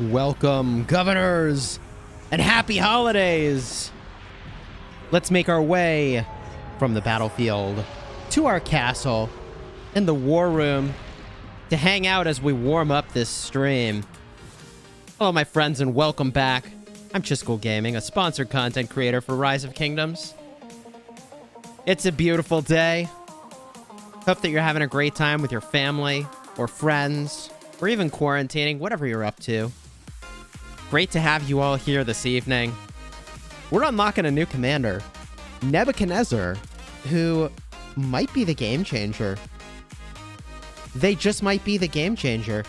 Welcome, governors, and happy holidays! Let's make our way from the battlefield to our castle in the war room to hang out as we warm up this stream. Hello, my friends, and welcome back. I'm Chisgule Gaming, a sponsored content creator for Rise of Kingdoms. It's a beautiful day. Hope that you're having a great time with your family or friends or even quarantining, whatever you're up to. Great to have you all here this evening. We're unlocking a new commander, Nebuchadnezzar, who might be the game changer. They just might be the game changer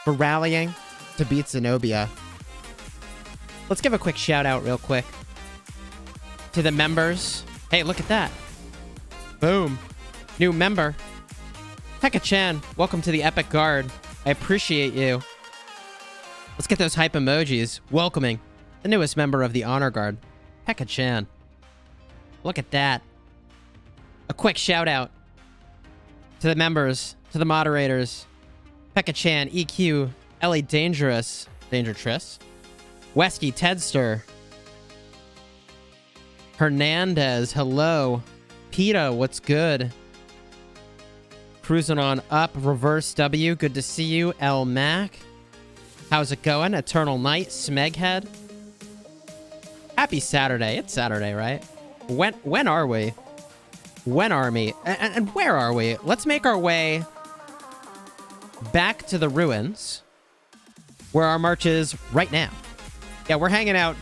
for rallying to beat Zenobia. Let's give a quick shout out real quick to the members. Hey, look at that. Boom. New member. Pekka-chan, welcome to the Epic Guard. I appreciate you. Let's get those hype emojis welcoming the newest member of the Honor Guard, Pekka-chan. Look at that. A quick shout out to the members, to the moderators. Pekka-chan, EQ, Ellie Dangerous, Dangertress, Wesky Tedster, Hernandez, hello. PETA, what's good? Cruising on up, Reverse W, good to see you. L Mac, how's it going? Eternal Night, Smeghead. Happy Saturday. It's Saturday, right? When are we? When are we? And where are we? Let's make our way back to the ruins, where our march is right now. Yeah, we're hanging out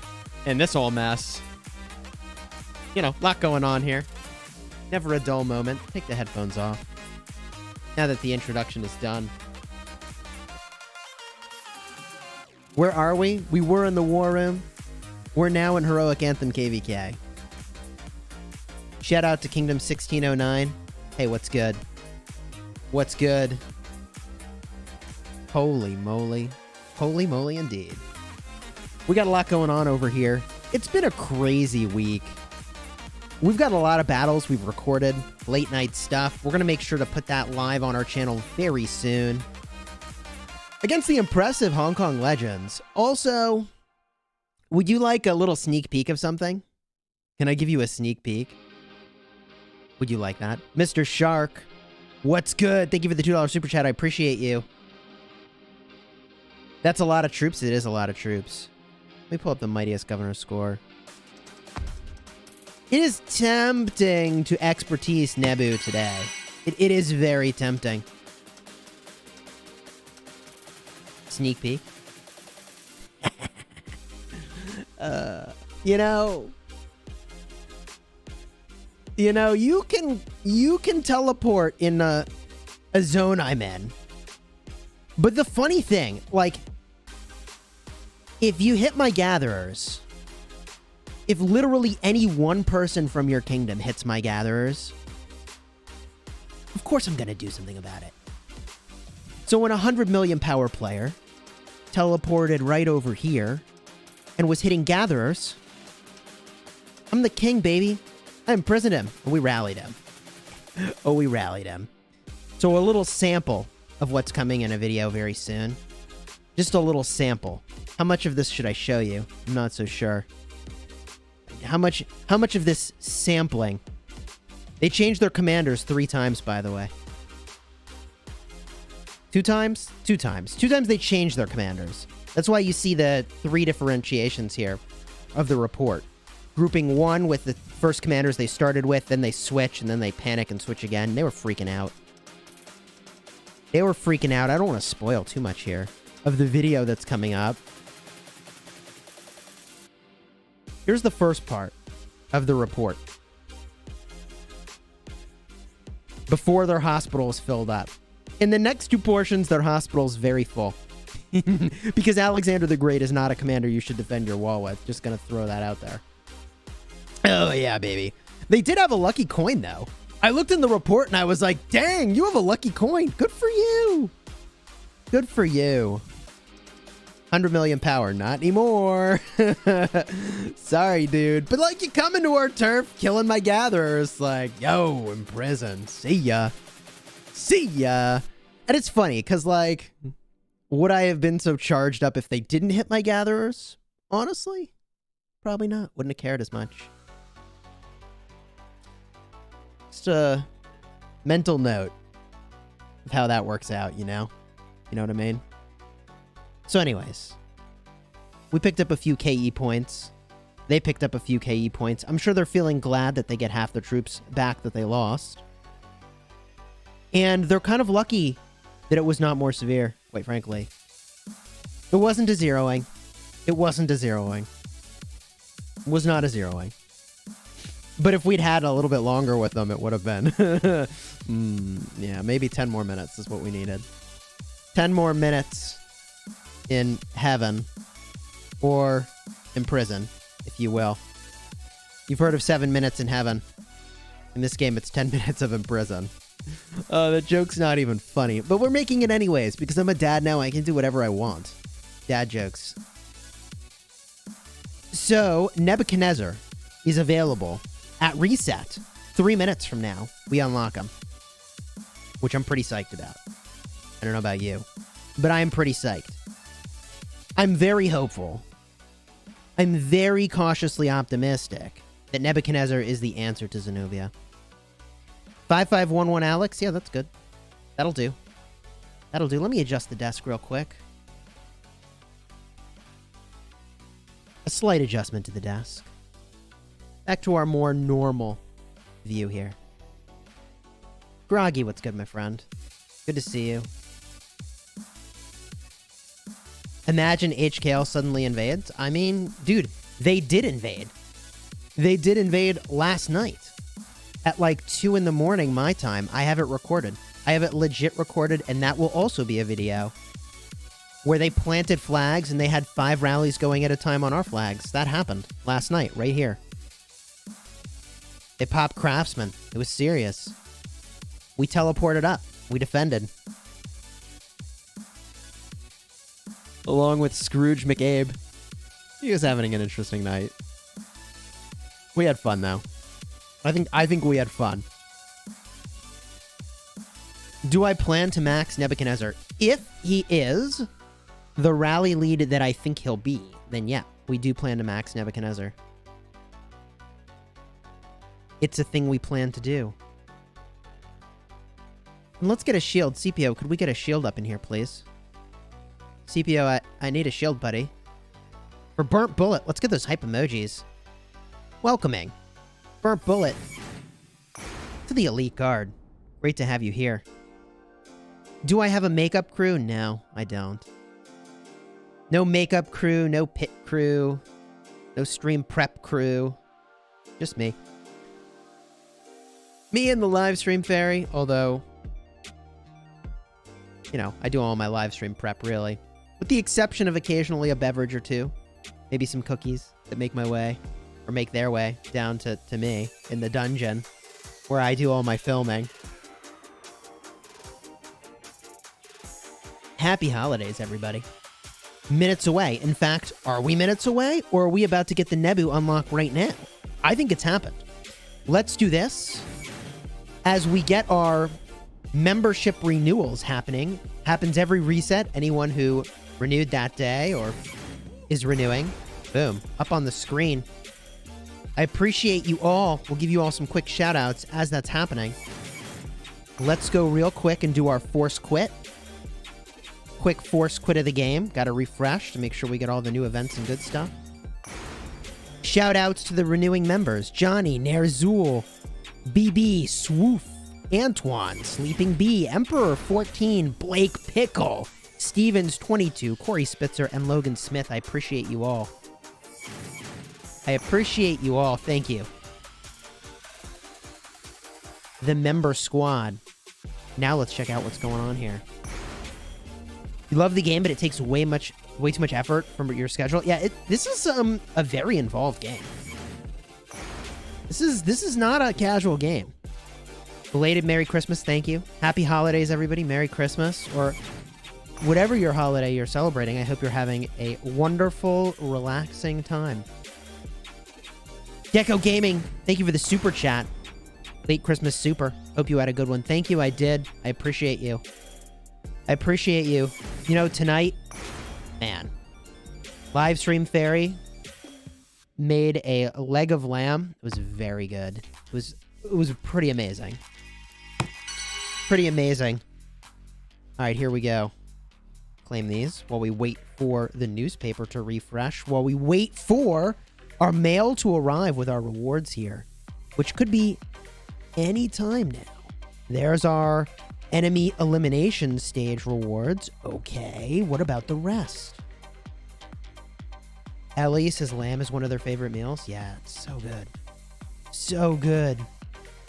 in this old mess. You know, a lot going on here. Never a dull moment. Take the headphones off now that the introduction is done. Where are we? We were in the war room. We're now in Heroic Anthem KvK. Shout out to Kingdom 1609. Hey, what's good? What's good? Holy moly. Holy moly indeed. We got a lot going on over here. It's been a crazy week. We've got a lot of battles we've recorded, late night stuff. We're going to make sure to put that live on our channel very soon. Against the impressive Hong Kong Legends. Also, would you like a little sneak peek of something? Can I give you a sneak peek? Would you like that? Mr. Shark, what's good? Thank you for the $2 super chat. I appreciate you. That's a lot of troops. It is a lot of troops. Let me pull up the Mightiest Governor score. It is tempting to expertise Nebu today. It is very tempting. Sneak peek. You know, you can teleport in a zone I'm in. But the funny thing, like, if you hit my gatherers, if literally any one person from your kingdom hits my gatherers, of course I'm going to do something about it. So when a 100 million power player teleported right over here and was hitting gatherers, I'm the king, baby. I imprisoned him, and we rallied him. Oh, we rallied him. So a little sample of what's coming in a video very soon. Just a little sample. How much of this should I show you? I'm not so sure. How much of this sampling? They changed their commanders 3 times, by the way. 2 times? 2 times. 2 times they changed their commanders. That's why you see the 3 differentiations here of the report. Grouping 1 with the first commanders they started with, then they switch, and then they panic and switch again. They were freaking out. They were freaking out. I don't want to spoil too much here of the video that's coming up. Here's the first part of the report. Before their hospital is filled up. In the next 2 portions, their hospital is very full. Because Alexander the Great is not a commander you should defend your wall with. Just gonna throw that out there. Oh, yeah, baby. They did have a lucky coin, though. I looked in the report and I was like, dang, you have a lucky coin. Good for you. Good for you. 100 million power, not anymore. Sorry, dude. But, like, you come into our turf, killing my gatherers, like, yo, in prison. See ya. See ya. And it's funny, because, like, Would I have been so charged up if they didn't hit my gatherers? Honestly, probably not. Wouldn't have cared as much. Just a mental note of how that works out, you know? You know what I mean? So anyways, we picked up a few KE points. They picked up a few KE points. I'm sure they're feeling glad that they get half their troops back that they lost. And they're kind of lucky that it was not more severe, quite frankly. It wasn't a zeroing. It wasn't a zeroing. It was not a zeroing. But if we'd had a little bit longer with them, it would have been. Yeah, maybe 10 more minutes is what we needed. 10 more minutes in heaven. Or in prison, if you will. You've heard of 7 minutes in heaven. In this game, it's 10 minutes of in prison. The joke's not even funny. But we're making it anyways, because I'm a dad now. I can do whatever I want. Dad jokes. So, Nebuchadnezzar is available at reset. 3 minutes from now, we unlock him. Which I'm pretty psyched about. I don't know about you. But I am pretty psyched. I'm very hopeful. I'm very cautiously optimistic that Nebuchadnezzar is the answer to Zenobia. 5511 Alex? Yeah, that's good. That'll do. That'll do. Let me adjust the desk real quick. A slight adjustment to the desk. Back to our more normal view here. Groggy, what's good, my friend? Good to see you. Imagine HKL suddenly invades. I mean, dude, they did invade. They did invade last night. At like 2 in the morning, my time. I have it recorded. I have it legit recorded, and that will also be a video. Where they planted flags, and they had 5 rallies going at a time on our flags. That happened last night, right here. They popped Craftsman. It was serious. We teleported up. We defended. Along with Scrooge McAbe. He was having an interesting night. We had fun, though. I think we had fun. Do I plan to max Nebuchadnezzar? If he is the rally lead that I think he'll be, then yeah, we do plan to max Nebuchadnezzar. It's a thing we plan to do. And let's get a shield. CPO, could we get a shield up in here, please? CPO, I need a shield, buddy. For Burnt Bullet, let's get those hype emojis. Welcoming. Burnt Bullet. To the Elite Guard. Great to have you here. Do I have a makeup crew? No, I don't. No makeup crew, no pit crew, no stream prep crew. Just me. Me and the live stream fairy, although, you know, I do all my live stream prep, really. With the exception of occasionally a beverage or two. Maybe some cookies that make my way, or make their way, down to me in the dungeon, where I do all my filming. Happy holidays, everybody. Minutes away. In fact, are we minutes away, or are we about to get the Nebu unlock right now? I think it's happened. Let's do this. As we get our membership renewals happening, happens every reset. Anyone who renewed that day or is renewing, boom, up on the screen. I appreciate you all. We'll give you all some quick shout outs as that's happening. Let's go real quick and do our force quit. Quick force quit of the game. Got to refresh to make sure we get all the new events and good stuff. Shout outs to the renewing members. Johnny, Nerzul, BB, Swoof, Antoine, Sleeping Bee, Emperor 14, Blake Pickle, Stevens 22, Corey Spitzer, and Logan Smith. I appreciate you all. I appreciate you all. Thank you. The member squad. Now let's check out what's going on here. You love the game, but it takes way too much effort from your schedule. Yeah, this is a very involved game. This is not a casual game. Belated Merry Christmas, thank you. Happy holidays, everybody. Merry Christmas, or whatever your holiday you're celebrating. I hope you're having a wonderful, relaxing time. Gecko Gaming, thank you for the super chat. Late Christmas super. Hope you had a good one. Thank you, I did. I appreciate you. I appreciate you. You know, tonight, man, live stream fairy made a leg of lamb. It was very good. It was pretty amazing. Pretty amazing. All right, here we go. Claim these while we wait for the newspaper to refresh, while we wait for our mail to arrive with our rewards here, which could be any time now. There's our enemy elimination stage rewards. Okay, what about the rest? Ellie says lamb is one of their favorite meals. Yeah, it's so good. So good.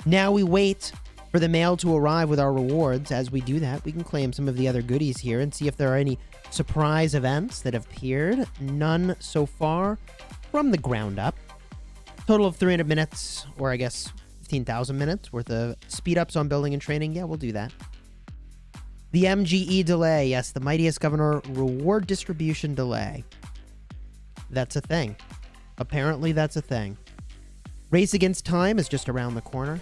Now we wait for the mail to arrive with our rewards. As we do that, we can claim some of the other goodies here and see if there are any surprise events that have appeared. None so far from the ground up. Total of 300 minutes, or I guess 15,000 minutes worth of speed ups on building and training. Yeah, we'll do that. The MGE delay. Yes, the Mightiest Governor reward distribution delay. That's a thing. Apparently that's a thing. Race Against Time is just around the corner.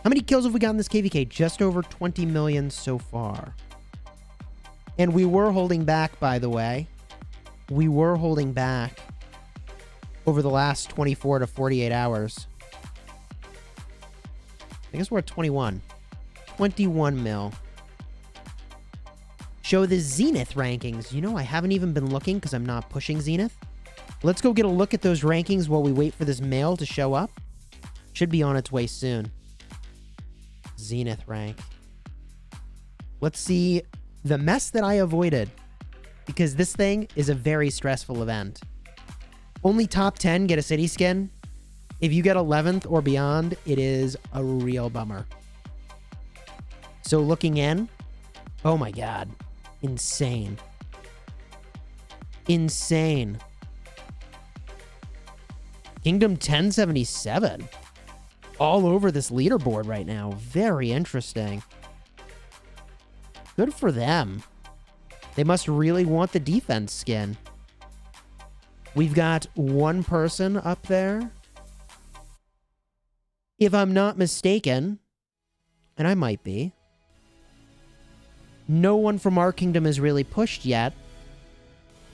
How many kills have we got in this KvK? Just over 20 million so far. And we were holding back, by the way. We were holding back over the last 24 to 48 hours. I guess we're at 21. 21 mil. Show the Zenith rankings. You know, I haven't even been looking because I'm not pushing Zenith. Let's go get a look at those rankings while we wait for this mail to show up. Should be on its way soon. Zenith rank. Let's see the mess that I avoided, because this thing is a very stressful event. Only top 10 get a city skin. If you get 11th or beyond, it is a real bummer. So looking in, oh my god, insane. Insane. Kingdom 1077. All over this leaderboard right now. Very interesting. Good for them. They must really want the defense skin. We've got one person up there. If I'm not mistaken, and I might be, no one from our kingdom is really pushed yet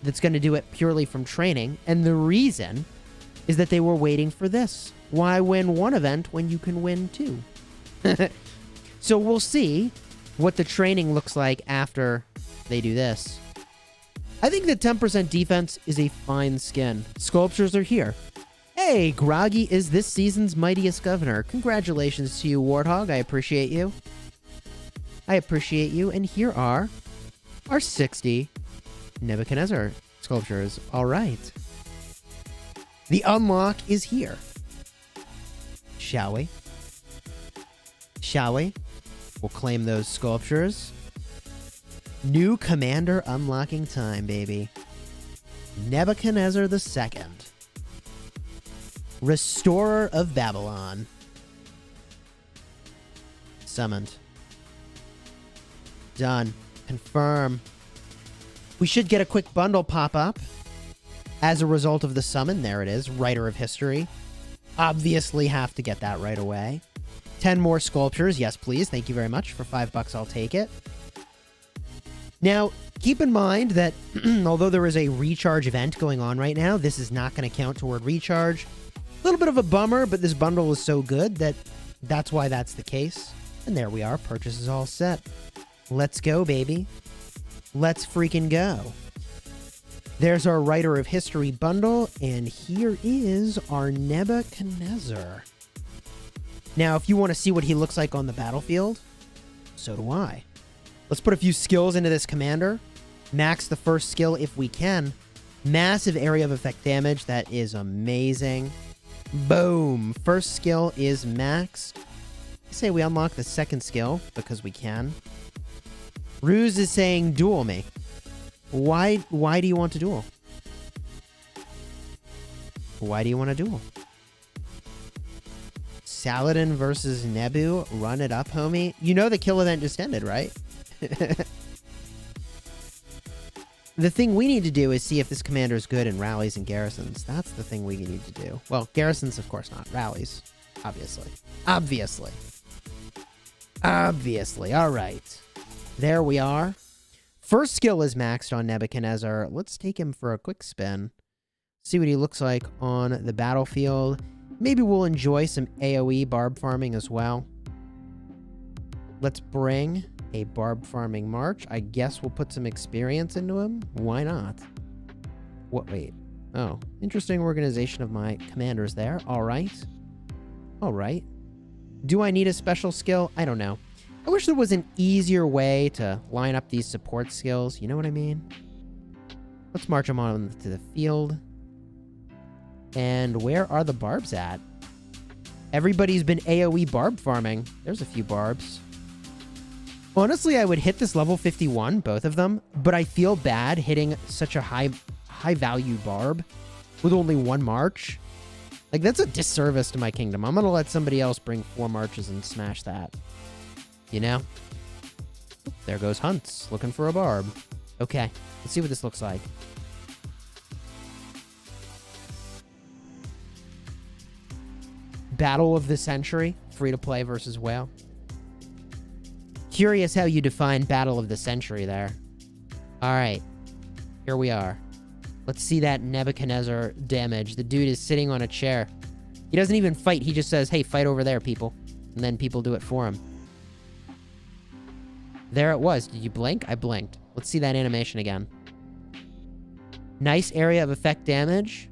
that's going to do it purely from training. And the reason is that they were waiting for this. Why win one event when you can win two? So we'll see what the training looks like after they do this. I think that 10% defense is a fine skin. Sculptures are here. Hey, Groggy is this season's Mightiest Governor. Congratulations to you, Warthog. I appreciate you. I appreciate you. And here are our 60 Nebuchadnezzar sculptures. All right. The unlock is here. Shall we? Shall we? We'll claim those sculptures. New commander unlocking time, baby. Nebuchadnezzar II. Restorer of Babylon. Summoned. Done. Confirm. We should get a quick bundle pop up as a result of the summon. There it is. Writer of History. Obviously have to get that right away. 10 more sculptures. Yes, please. Thank you very much. For $5, I'll take it. Now, keep in mind that although there is a recharge event going on right now, this is not going to count toward recharge. A little bit of a bummer, but this bundle is so good that that's why that's the case. And there we are. Purchase is all set. Let's go, baby. Let's freaking go. There's our Writer of History bundle, and here is our Nebuchadnezzar. Now, if you want to see what he looks like on the battlefield, so do I. Let's put a few skills into this commander. Max the first skill if we can. Massive area of effect damage. That is amazing. Boom. First skill is maxed. I say we unlock the second skill because we can. Ruse is saying duel me. Why do you want to duel? Why do you want to duel? Saladin versus Nebu. Run it up, homie. You know the kill event just ended, right? The thing we need to do is see if this commander is good in rallies and garrisons. That's the thing we need to do. Well, garrisons, of course not. Rallies, obviously. Obviously. All right. There we are. First skill is maxed on Nebuchadnezzar. Let's take him for a quick spin. See what he looks like on the battlefield. Maybe we'll enjoy some AoE barb farming as well. Let's bring a barb farming march. I guess we'll put some experience into him. Why not? What? Wait. Oh, interesting organization of my commanders there. All right. All right. Do I need a special skill? I don't know. I wish there was an easier way to line up these support skills. You know what I mean? Let's march them on to the field. And where are the barbs at? Everybody's been AoE barb farming. There's a few barbs. Honestly, I would hit this level 51, both of them, but I feel bad hitting such a high value barb with only one march. Like, that's a disservice to my kingdom. I'm going to let somebody else bring 4 marches and smash that. You know? There goes Hunts, looking for a barb. Okay, let's see what this looks like. Battle of the Century, free to play versus whale. Curious how you define Battle of the Century there. All right, here we are. Let's see that Nebuchadnezzar damage. The dude is sitting on a chair. He doesn't even fight. He just says, hey, fight over there, people. And then people do it for him. There it was. Did you blink? I blinked. Let's see that animation again. Nice area of effect damage.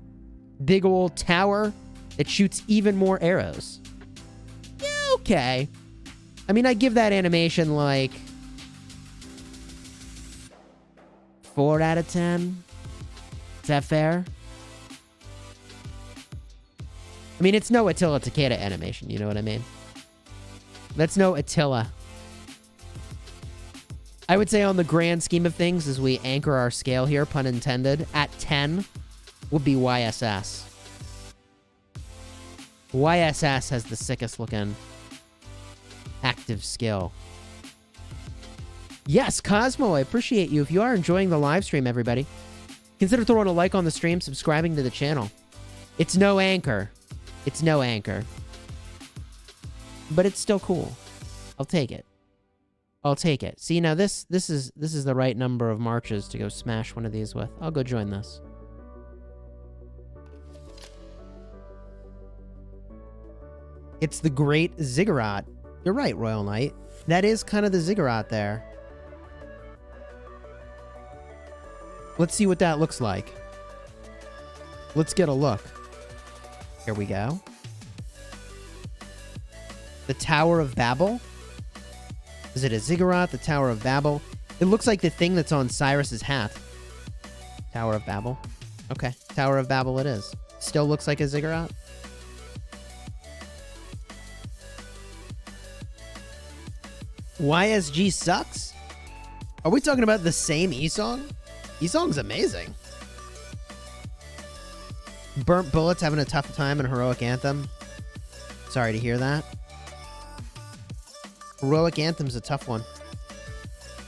Big old tower that shoots even more arrows. Yeah, okay. I mean, I give that animation like 4 out of 10. Is that fair? I mean, it's no Attila Takeda animation, you know what I mean? That's no Attila. I would say on the grand scheme of things, as we anchor our scale here, pun intended, at 10 would be YSS. YSS has the sickest looking active skill. Yes, Cosmo, I appreciate you. If you are enjoying the live stream, everybody, consider throwing a like on the stream, subscribing to the channel. It's no anchor. It's no anchor. But it's still cool. I'll take it. I'll take it. See, now this is the right number of marches to go smash one of these with. I'll go join this. It's the Great Ziggurat. You're right, Royal Knight. That is kind of the ziggurat there. Let's see what that looks like. Let's get a look. Here we go. The Tower of Babel. Is it a ziggurat? The Tower of Babel. It looks like the thing that's on Cyrus's hat. Tower of Babel. Okay, Tower of Babel it is. Still looks like a ziggurat. YSG sucks? Are we talking about the same E-Song? E-Song's amazing. Burnt Bullets having a tough time in Heroic Anthem. Sorry to hear that. Heroic Anthem's a tough one.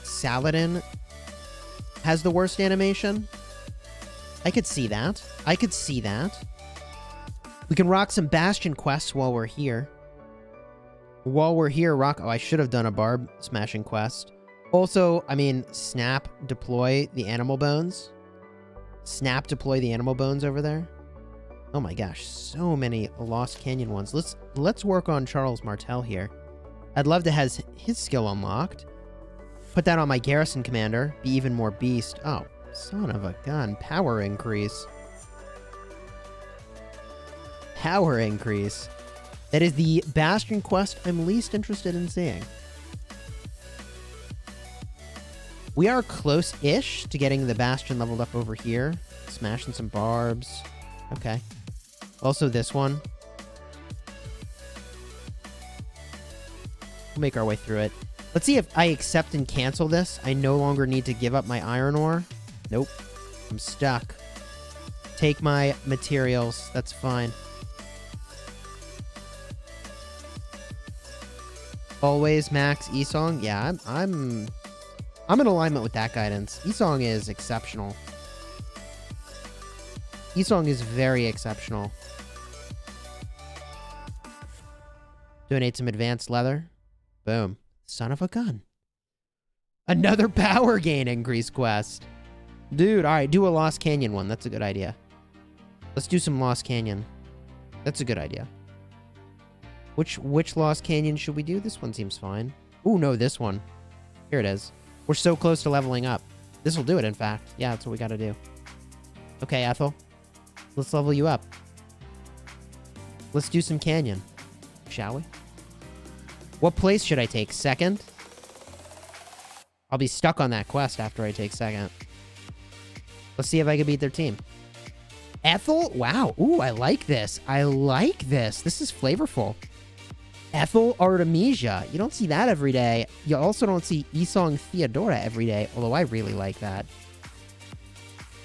Saladin has the worst animation. I could see that. I could see that. We can rock some Bastion Quests while we're here. While we're here, rock... Oh, I should have done a barb smashing quest. Also, I mean, snap, deploy the animal bones. Snap, deploy the animal bones over there. Oh my gosh, so many Lost Canyon ones. Let's work on Charles Martel here. I'd love to have his skill unlocked. Put that on my garrison commander. Be even more beast. Oh, son of a gun. Power increase. Power increase. That is the Bastion quest I'm least interested in seeing. We are close-ish to getting the Bastion leveled up over here. Smashing some barbs. Okay. Also this one. We'll make our way through it. Let's see if I accept and cancel this. I no longer need to give up my iron ore. Nope. I'm stuck. Take my materials. That's fine. Always max E-Song. Yeah, I'm in alignment with that guidance. E-Song is exceptional. E-Song is very exceptional. Donate some advanced leather. Boom. Son of a gun. Another power gain increase quest. Dude, all right, do a Lost Canyon one. That's a good idea. Let's do some Lost Canyon. That's a good idea. Which Lost Canyon should we do? This one seems fine. Ooh, no, this one. Here it is. We're so close to leveling up. This will do it, in fact. Yeah, that's what we got to do. Okay, Ethel. Let's level you up. Let's do some canyon. Shall we? What place should I take? Second? I'll be stuck on that quest after I take second. Let's see if I can beat their team. Ethel? Wow. Ooh, I like this. I like this. This is flavorful. Ethel Artemisia. You don't see that every day. You also don't see Esong Theodora every day, although I really like that.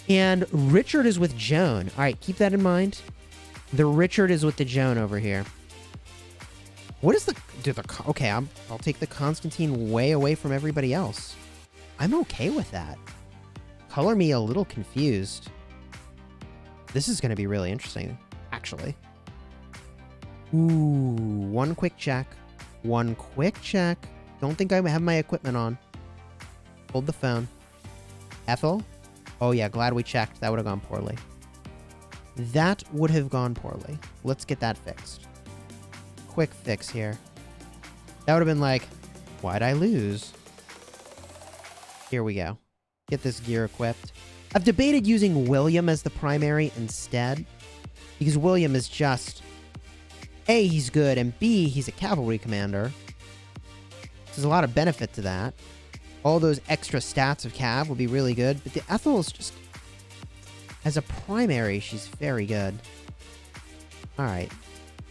And Richard is with Joan. All right, keep that in mind. The Richard is with the Joan over here. What is the... Okay, I'll take the Constantine way away from everybody else. I'm okay with that. Color me a little confused. This is going to be really interesting, actually. Ooh, one quick check. One quick check. Don't think I have my equipment on. Hold the phone. Ethel? Oh yeah, glad we checked. That would have gone poorly. That would have gone poorly. Let's get that fixed. Quick fix here. That would have been like, why'd I lose? Here we go. Get this gear equipped. I've debated using William as the primary instead, because William is just, A, he's good, and B, he's a cavalry commander. There's a lot of benefit to that. All those extra stats of Cav will be really good, but the Ethel is just, as a primary, she's very good. Alright.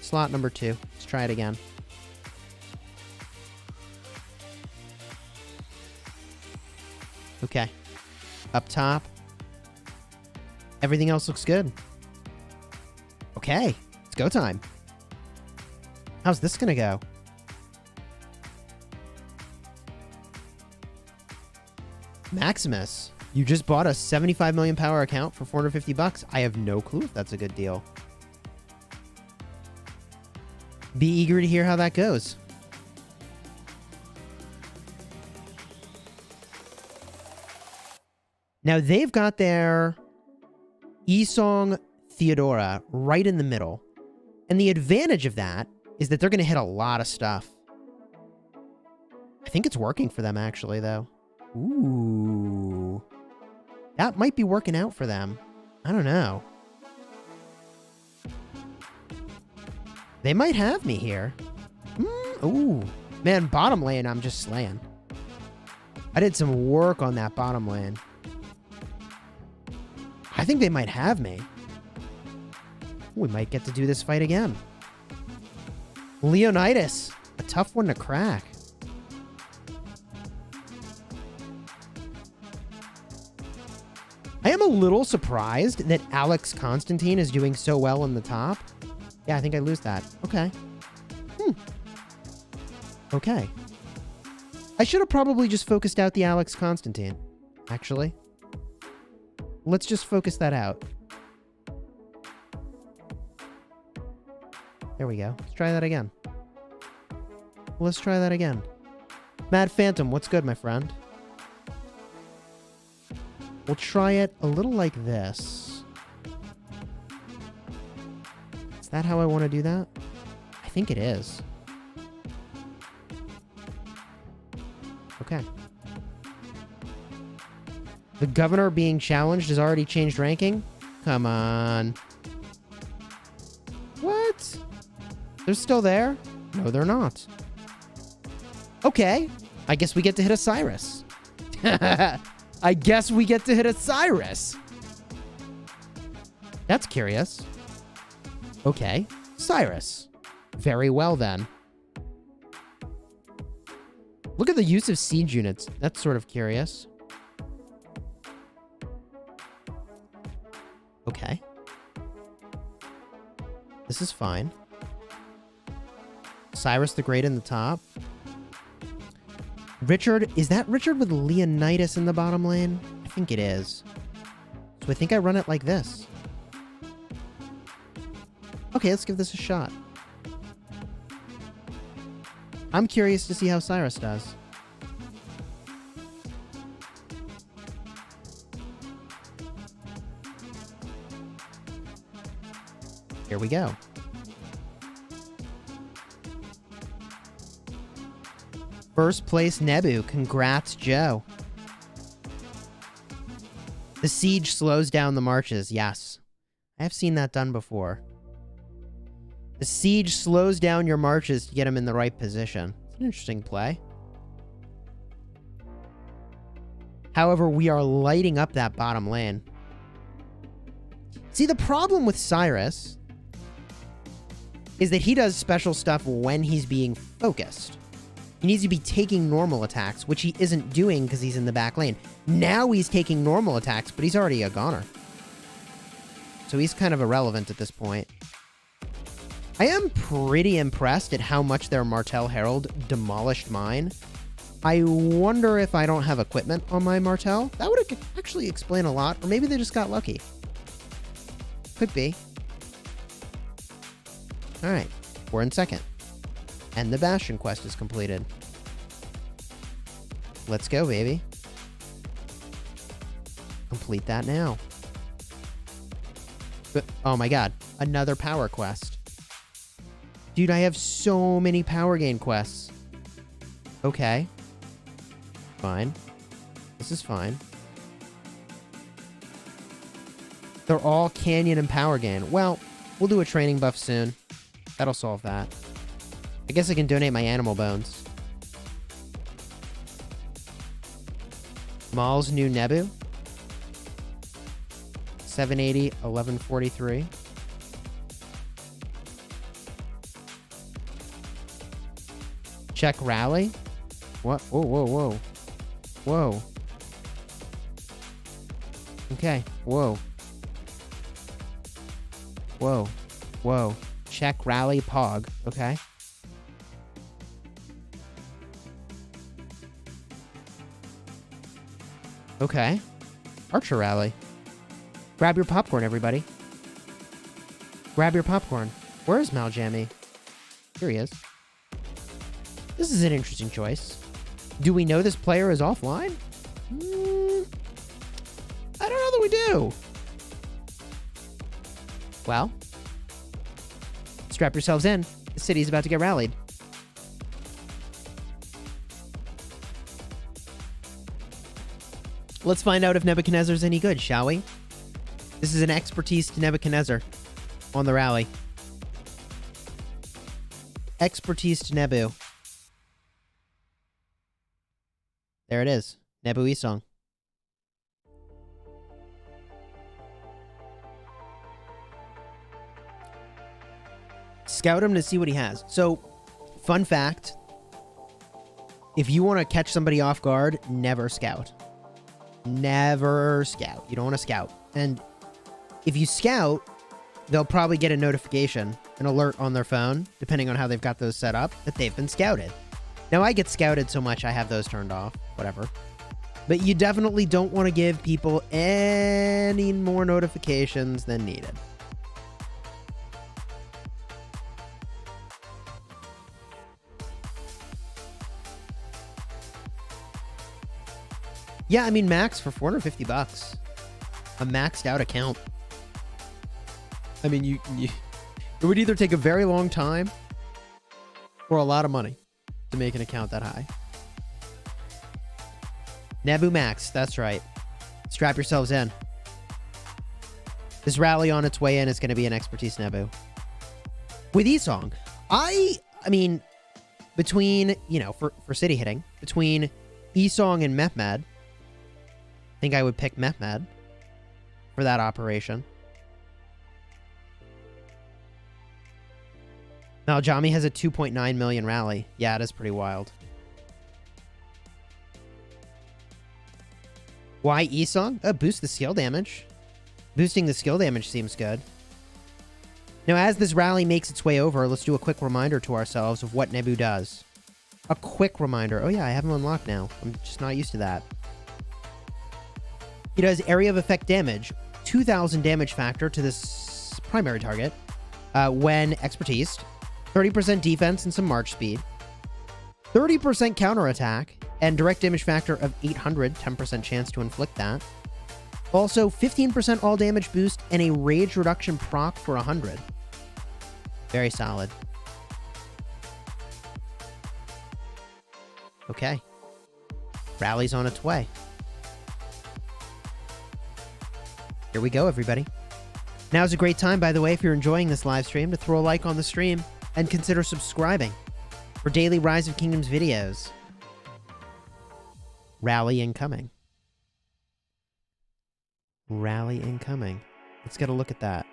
Slot number 2. Let's try it again. Okay. Up top. Everything else looks good. Okay. It's go time. How's this gonna go? Maximus, you just bought a 75 million power account for 450 bucks. I have no clue if that's a good deal. Be eager to hear how that goes. Now they've got their Esong Theodora right in the middle. And the advantage of that is that they're going to hit a lot of stuff. I think it's working for them actually, though. Ooh. That might be working out for them. I don't know. They might have me here. Ooh. Man, bottom lane, I'm just slaying. I did some work on that bottom lane. I think they might have me. We might get to do this fight again. Leonidas. A tough one to crack. I am a little surprised that Alex Constantine is doing so well in the top. Yeah, I think I lose that. Okay. Okay. I should have probably just focused out the Alex Constantine, actually. Let's just focus that out. There we go. Let's try that again. Let's try that again. Mad Phantom, what's good, my friend? We'll try it a little like this. Is that how I want to do that? I think it is. Okay. The governor being challenged has already changed ranking? Come on. What? They're still there? No, they're not. Okay. I guess we get to hit a Cyrus. I guess we get to hit a Cyrus. That's curious. Okay. Cyrus. Very well, then. Look at the use of siege units. That's sort of curious. Okay. This is fine. Cyrus the Great in the top. Richard, is that Richard with Leonidas in the bottom lane? I think it is. So I think I run it like this. Okay, let's give this a shot. I'm curious to see how Cyrus does. Here we go. First place Nebu. Congrats, Joe. The siege slows down the marches. Yes. I have seen that done before. The siege slows down your marches to get them in the right position. It's an interesting play. However, we are lighting up that bottom lane. See, the problem with Cyrus is that he does special stuff when he's being focused. He needs to be taking normal attacks, which he isn't doing because he's in the back lane. Now he's taking normal attacks, but he's already a goner. So he's kind of irrelevant at this point. I am pretty impressed at how much their Martel Herald demolished mine. I wonder if I don't have equipment on my Martel. That would actually explain a lot. Or maybe they just got lucky. Could be. Alright, we're in second. And the Bastion Quest is completed. Let's go, baby. Complete that now. But, oh my god, another power quest. Dude, I have so many power gain quests. Okay. Fine. This is fine. They're all canyon and power gain. Well, we'll do a training buff soon. That'll solve that. I guess I can donate my animal bones. Maul's new Nebu. 780, 1143. Check rally. What? Whoa, whoa, whoa. Whoa. Okay. Whoa. Whoa. Whoa. Check rally pog. Okay. Okay. Archer rally. Grab your popcorn, everybody. Grab your popcorn. Where is Maljammy? Here he is. This is an interesting choice. Do we know this player is offline? I don't know that we do. Well, strap yourselves in. The city's about to get rallied. Let's find out if Nebuchadnezzar's any good, shall we? This is an expertise to Nebuchadnezzar on the rally. Expertise to Nebu. There it is. Nebu Esong. Scout him to see what he has. So, fun fact. If you want to catch somebody off guard, never scout. Never scout. You don't want to scout. And if you scout, they'll probably get a notification, an alert on their phone, depending on how they've got those set up, that they've been scouted. Now, I get scouted so much I have those turned off. Whatever. But you definitely don't want to give people any more notifications than needed. Yeah, I mean, max for 450 bucks. A maxed out account. I mean, it would either take a very long time or a lot of money to make an account that high. Nebu Max, that's right. Strap yourselves in. This rally on its way in is going to be an expertise Nebu. With Esong, I mean, between, you know, for city hitting, between Esong and Mehmed, I think I would pick Mehmed for that operation. Maljammy has a 2.9 million rally. Yeah, it is pretty wild. Why Esong? Boost the skill damage. Boosting the skill damage seems good. Now, as this rally makes its way over, let's do a quick reminder to ourselves of what Nebu does. A quick reminder. Oh yeah, I have him unlocked now. I'm just not used to that. He does area of effect damage, 2,000 damage factor to this primary target when expertised, 30% defense and some march speed, 30% counterattack, and direct damage factor of 800, 10% chance to inflict that. Also, 15% all damage boost and a rage reduction proc for 100. Very solid. Okay. Rally's on its way. Here we go, everybody. Now's a great time, by the way, if you're enjoying this live stream, to throw a like on the stream and consider subscribing for daily Rise of Kingdoms videos. Rally incoming. Rally incoming. Let's get a look at that.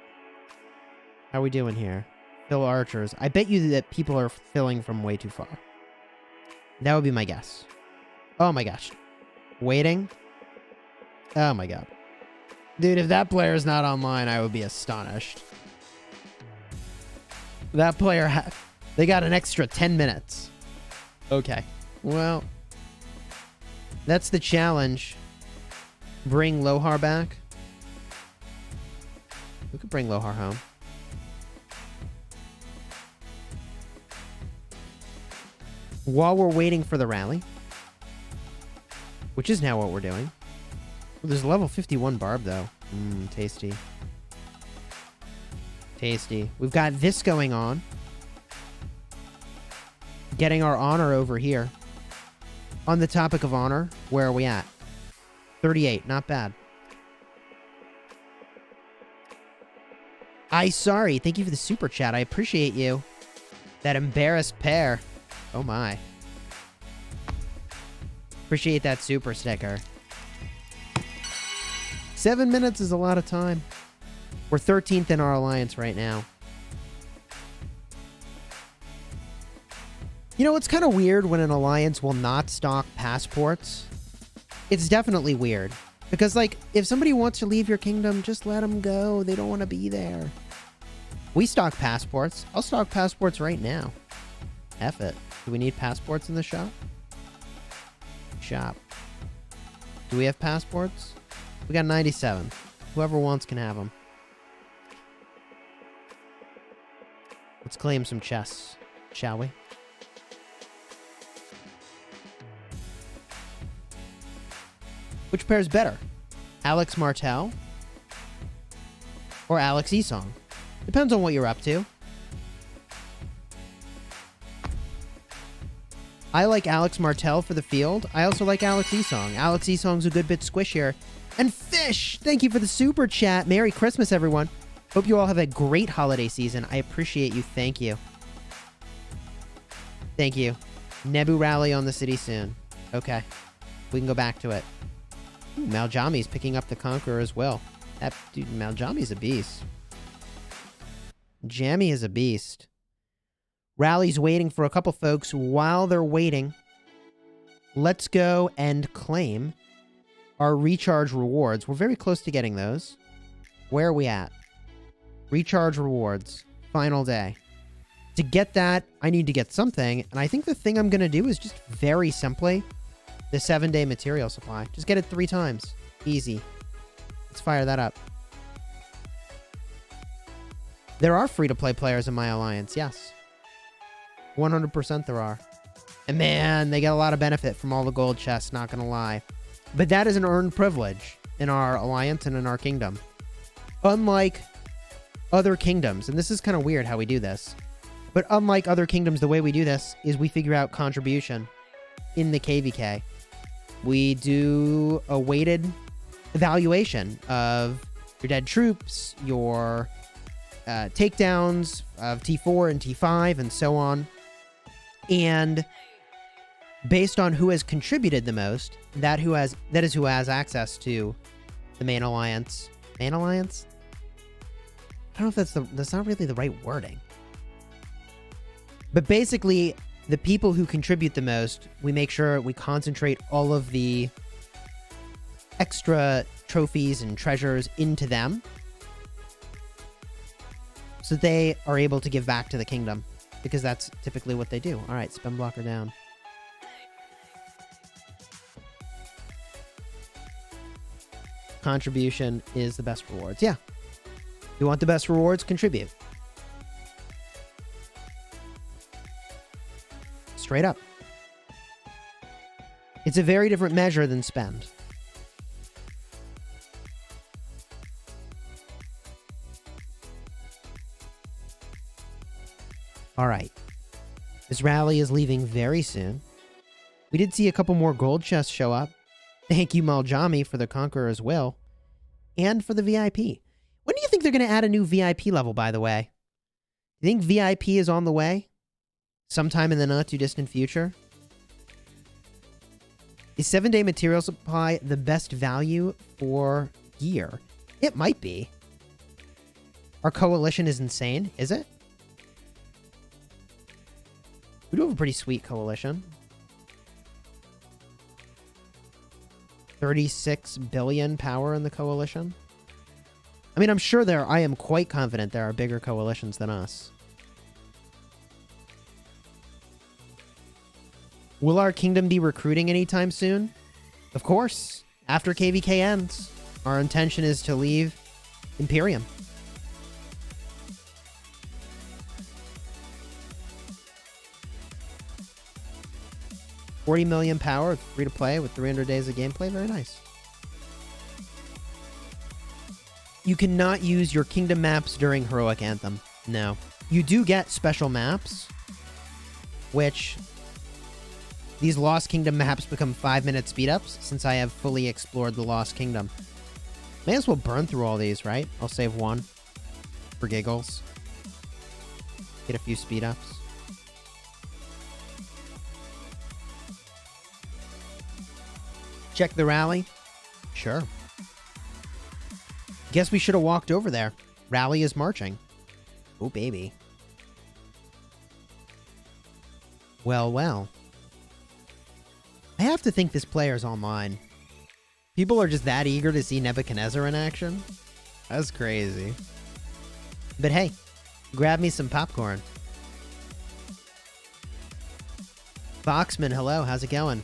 How are we doing here? Fill archers. I bet you that people are filling from way too far. That would be my guess. Oh my gosh. Waiting? Oh my god. Dude, if that player is not online, I would be astonished. That player, they got an extra 10 minutes. Okay. Well, that's the challenge. Bring Lohar back. We could bring Lohar home. While we're waiting for the rally, which is now what we're doing. Well, there's a level 51 barb, though. Tasty. Tasty. We've got this going on. Getting our honor over here. On the topic of honor, where are we at? 38. Not bad. Sorry. Thank you for the super chat. I appreciate you. That embarrassed pair. Oh my. Appreciate that super sticker. 7 minutes is a lot of time. We're 13th in our alliance right now. You know, it's kind of weird when an alliance will not stock passports. It's definitely weird. Because, like, if somebody wants to leave your kingdom, just let them go. They don't want to be there. We stock passports. I'll stock passports right now. F it. Do we need passports in the shop? Shop. Do we have passports? We got 97. Whoever wants can have them. Let's claim some chests, shall we? Which pair's better? Alex Martel or Alex Esong? Depends on what you're up to. I like Alex Martel for the field. I also like Alex Esong. Alex Esong's a good bit squishier. And Fish, thank you for the super chat. Merry Christmas, everyone. Hope you all have a great holiday season. I appreciate you. Thank you. Thank you. Nebu rally on the city soon. Okay. We can go back to it. Maljami's picking up the Conqueror as well. That dude, Maljami's a beast. Jammy is a beast. Rally's waiting for a couple folks. While they're waiting, let's go and claim our recharge rewards. We're very close to getting those. Where are we at? Recharge rewards. Final day. To get that, I need to get something. And I think the thing I'm going to do is just very simply the 7-day material supply. Just get it 3 times. Easy. Let's fire that up. There are free-to-play players in my alliance, yes. 100% there are. And man, they get a lot of benefit from all the gold chests, not gonna lie. But that is an earned privilege in our alliance and in our kingdom. Unlike other kingdoms, and this is kind of weird how we do this, but unlike other kingdoms, the way we do this is we figure out contribution in the KvK. We do a weighted evaluation of your dead troops, your takedowns of T4 and T5 and so on. And based on who has contributed the most, that is who has access to the main alliance. Main alliance? I don't know if that's not really the right wording. But basically, the people who contribute the most, we make sure we concentrate all of the extra trophies and treasures into them, so they are able to give back to the kingdom, because that's typically what they do. All right, spin blocker down. Contribution is the best rewards. Yeah. You want the best rewards? Contribute. Straight up. It's a very different measure than spend. All right. This rally is leaving very soon. We did see a couple more gold chests show up. Thank you, Maljami, for the Conqueror's Will. And for the VIP. When do you think they're going to add a new VIP level, by the way? Do you think VIP is on the way? Sometime in the not-too-distant future? Is 7-day material supply the best value for gear? It might be. Our coalition is insane, is it? We do have a pretty sweet coalition. 36 billion power in the coalition. I mean, I'm sure I am quite confident there are bigger coalitions than us. Will our kingdom be recruiting anytime soon? Of course. After KvK ends, our intention is to leave Imperium. $40 million power, free to play with 300 days of gameplay. Very nice. You cannot use your kingdom maps during Heroic Anthem. No. You do get special maps, which these Lost Kingdom maps become 5-minute speed-ups since I have fully explored the Lost Kingdom. May as well burn through all these, right? I'll save one for giggles. Get a few speed-ups. Check the rally? Sure. Guess we should have walked over there. Rally is marching. Oh, baby. Well, well. I have to think this player's online. People are just that eager to see Nebuchadnezzar in action. That's crazy. But hey, grab me some popcorn. Foxman, hello, how's it going?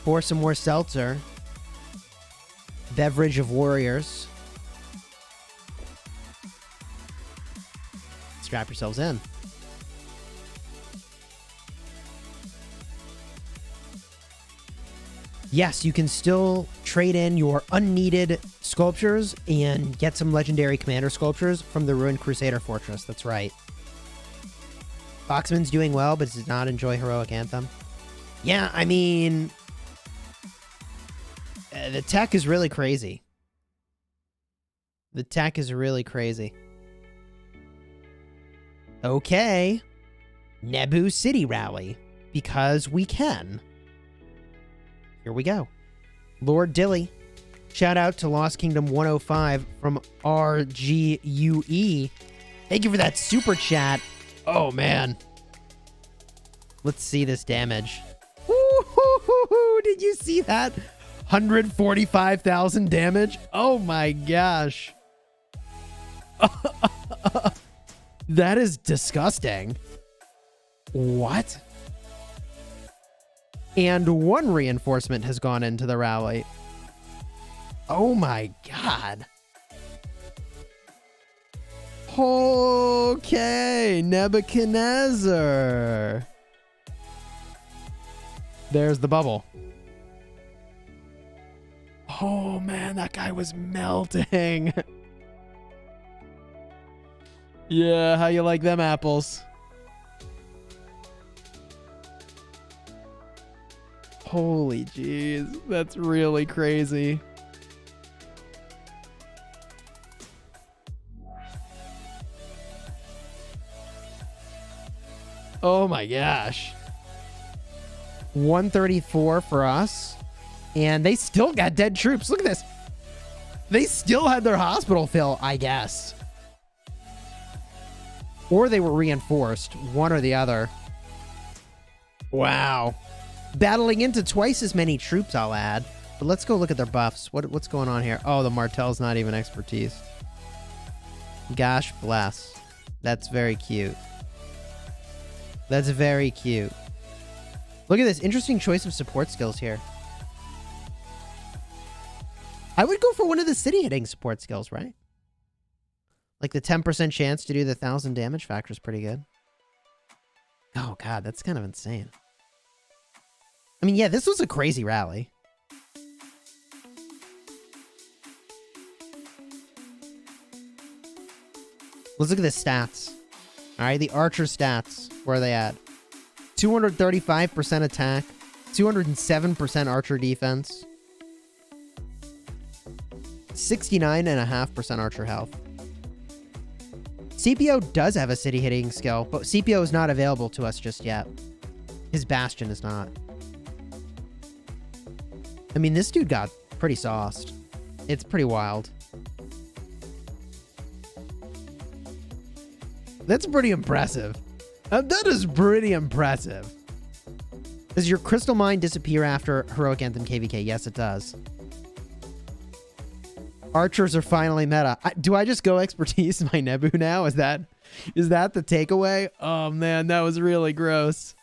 Pour some more seltzer. Beverage of warriors. Strap yourselves in. Yes, you can still trade in your unneeded sculptures and get some legendary commander sculptures from the ruined Crusader Fortress. That's right. Foxman's doing well, but does not enjoy Heroic Anthem. Yeah, I mean, the tech is really crazy. The tech is really crazy. Okay. Nebu City Rally. Because we can. Here we go. Lord Dilly. Shout out to Lost Kingdom 105 from RGUE. Thank you for that super chat. Oh, man. Let's see this damage. Ooh, did you see that? 145,000 damage? Oh, my gosh. That is disgusting. What? And one reinforcement has gone into the rally. Oh my god. Okay, Nebuchadnezzar. There's the bubble. Oh man, that guy was melting. Yeah, how you like them apples? Holy jeez, that's really crazy. Oh my gosh. 134 for us. And they still got dead troops. Look at this. They still had their hospital fill, I guess. Or they were reinforced. One or the other. Wow. Battling into twice as many troops, I'll add. But let's go look at their buffs. What's going on here? Oh, the Martel's not even expertise. Gosh bless. That's very cute. That's very cute. Look at this. Interesting choice of support skills here. I would go for one of the city hitting support skills, right? Like the 10% chance to do the 1,000 damage factor is pretty good. Oh, God. That's kind of insane. I mean, yeah, this was a crazy rally. Let's look at the stats. All right, the archer stats. Where are they at? 235% attack, 207% archer defense, 69.5% archer health. CPO does have a city hitting skill, but CPO is not available to us just yet. His Bastion is not. I mean, this dude got pretty sauced. It's pretty wild. That's pretty impressive. That is pretty impressive. Does your crystal mine disappear after Heroic Anthem KvK? Yes, it does. Archers are finally meta. Do I just go expertise my Nebu now? Is that the takeaway? Oh man, that was really gross.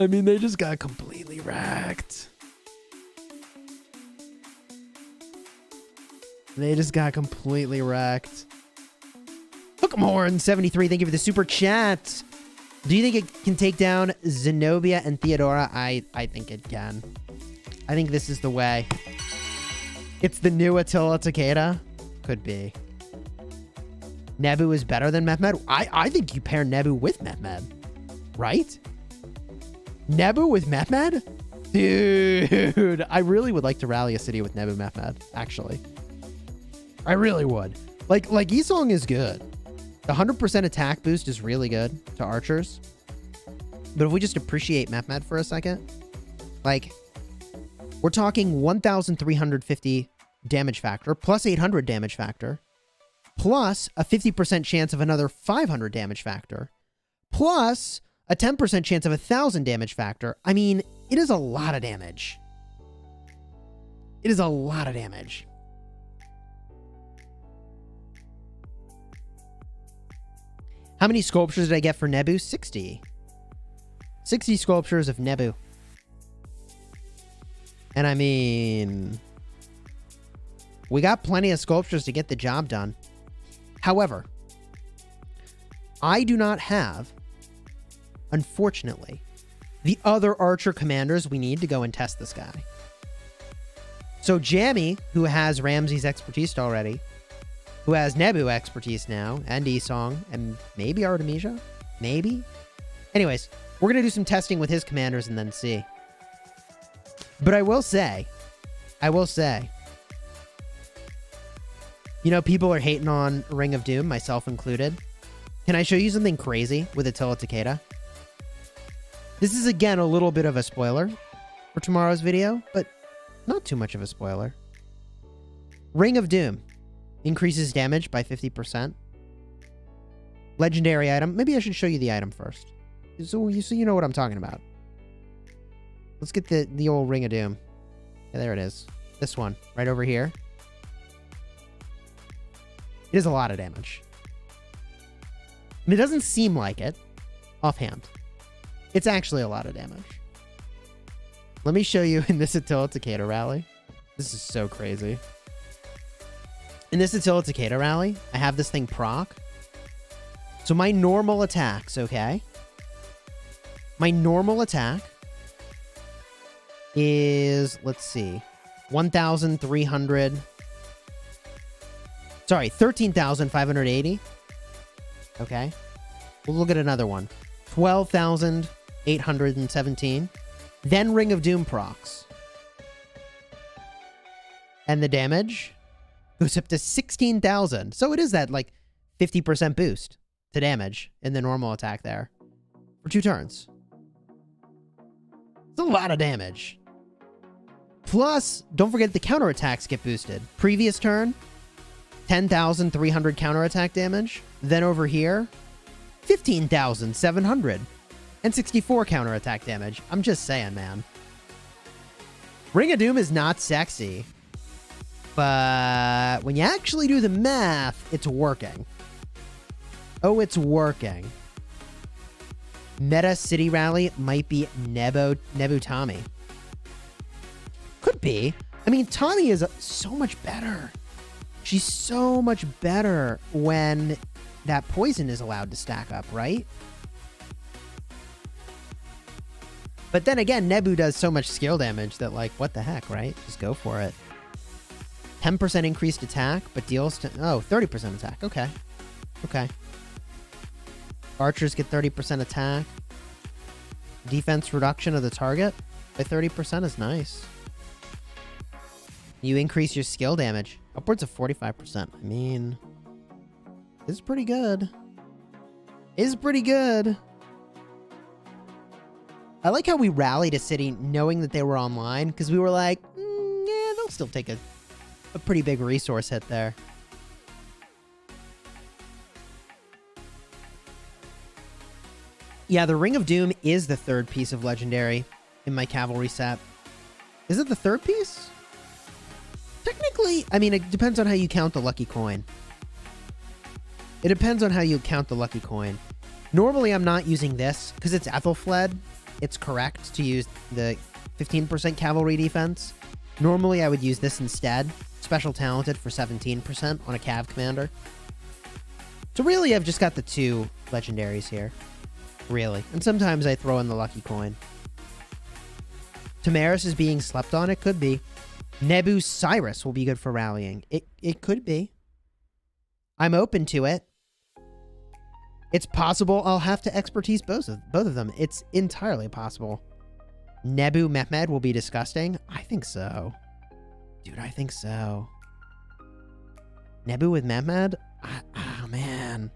I mean, they just got completely wrecked. They just got completely wrecked. Hookamhorn73, thank you for the super chat. Do you think it can take down Zenobia and Theodora? I think it can. I think this is the way. It's the new Attila Takeda? Could be. Nebu is better than Mehmed? I think you pair Nebu with Mehmed. Right? Nebu with Mehmed? Dude, I really would like to rally a city with Nebu Mehmed, actually. I really would. Like Isong is good. The 100% attack boost is really good to archers. But if we just appreciate Mehmed for a second, like, we're talking 1,350 damage factor, plus 800 damage factor, plus a 50% chance of another 500 damage factor, plus a 10% chance of 1,000 damage factor. I mean, it is a lot of damage. It is a lot of damage. How many sculptures did I get for Nebu? 60. 60 sculptures of Nebu. And I mean, we got plenty of sculptures to get the job done. However, I do not have, unfortunately, the other archer commanders we need to go and test this guy. So Jammy, who has Ramsey's expertise already, who has Nebu expertise now, and Isong, and maybe Artemisia? Maybe? Anyways, we're going to do some testing with his commanders and then see. But I will say, you know, people are hating on Ring of Doom, myself included. Can I show you something crazy with Attila Takeda? This is, again, a little bit of a spoiler for tomorrow's video, but not too much of a spoiler. Ring of Doom increases damage by 50%. Legendary item. Maybe I should show you the item first, so you know what I'm talking about. Let's get the old Ring of Doom. Yeah, there it is. This one, right over here. It is a lot of damage. I mean, it doesn't seem like it offhand. It's actually a lot of damage. Let me show you in this Attila Takeda rally. This is so crazy. In this Attila Takeda rally, I have this thing proc. So my normal attacks, okay? My normal attack is, let's see, 1,300. Sorry, 13,580. Okay. We'll look at another one. 12,817. Then Ring of Doom procs. And the damage goes up to 16,000. So it is that, like, 50% boost to damage in the normal attack there for 2 turns. It's a lot of damage. Plus, don't forget the counterattacks get boosted. Previous turn, 10,300 counterattack damage. Then over here, 15,700 and 64 counterattack damage. I'm just saying, man. Ring of Doom is not sexy, but when you actually do the math, it's working. Oh, it's working. Meta City Rally might be Nebu Tommy. Could be. I mean, Tommy is so much better. She's so much better when that poison is allowed to stack up, right? But then again, Nebu does so much skill damage that, like, what the heck, right? Just go for it. 10% increased attack, but deals to... Oh, 30% attack. Okay. Okay. Archers get 30% attack. Defense reduction of the target by 30% is nice. You increase your skill damage upwards of 45%. I mean, it's pretty good. Is pretty good. I like how we rallied a city knowing that they were online, because we were like, yeah, they'll still take a pretty big resource hit there. Yeah, the Ring of Doom is the third piece of Legendary in my cavalry set. Is it the third piece? Technically, I mean, it depends on how you count the lucky coin. It depends on how you count the lucky coin. Normally, I'm not using this because it's Ethelfled. It's correct to use the 15% cavalry defense. Normally, I would use this instead. Special talented for 17% on a Cav commander. So really, I've just got the two legendaries here. Really. And sometimes I throw in the lucky coin. Tamaris is being slept on. It could be. Nebu Cyrus will be good for rallying. It could be. I'm open to it. It's possible I'll have to expertise both of them. It's entirely possible. Nebu Mehmed will be disgusting. I think so. Dude, I think so. Nebu with Mehmed? Oh, man.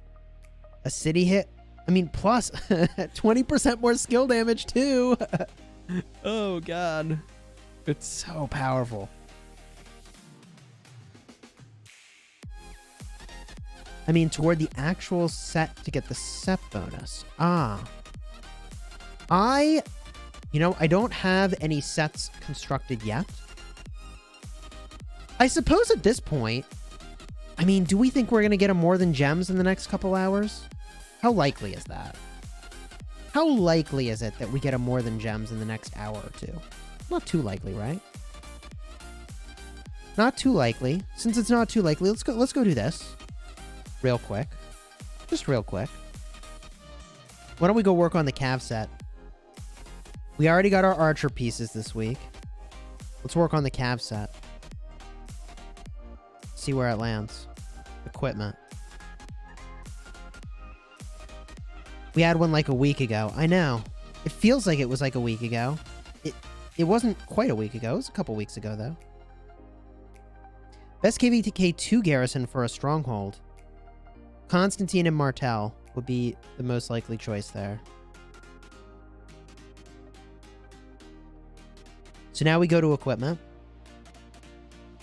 A city hit? I mean, plus 20% more skill damage, too. Oh, God. It's so powerful. I mean, toward the actual set to get the set bonus. You know, I don't have any sets constructed yet. I suppose at this point, I mean, do we think we're going to get a more than gems in the next couple hours? How likely is that? How likely is it that we get a more than gems in the next hour or two? Not too likely, right? Not too likely. Since it's not too likely, let's go do this. Real quick. Just real quick. Why don't we go work on the Cav set? We already got our archer pieces this week. Let's work on the Cav set. See where it lands. Equipment. We had one like a week ago. I know. It feels like it was like a week ago. It wasn't quite a week ago. It was a couple weeks ago, though. Best KvK 2 garrison for a stronghold. Constantine and Martel would be the most likely choice there. So now we go to equipment.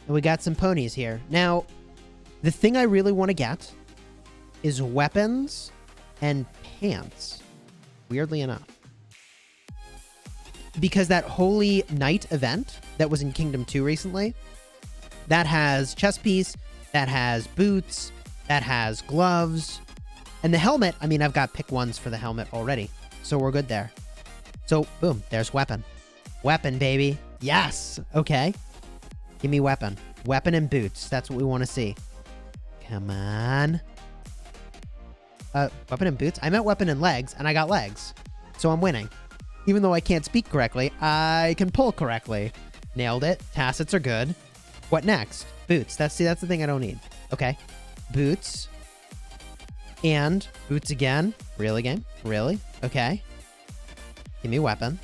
And we got some ponies here. Now, the thing I really want to get is weapons and pants. Weirdly enough. Because that Holy Knight event that was in Kingdom 2 recently, that has chest piece, that has boots, that has gloves, and the helmet. I mean, I've got pick ones for the helmet already, so we're good there. So, boom, there's weapon. Weapon, baby. Yes! Okay. Give me weapon. Weapon and boots. That's what we want to see. Come on. Weapon and boots? I meant weapon and legs, and I got legs. So I'm winning. Even though I can't speak correctly, I can pull correctly. Nailed it. Tacits are good. What next? Boots. That's the thing I don't need. Okay. Boots. And boots again. Really, game? Really? Okay. Give me weapon.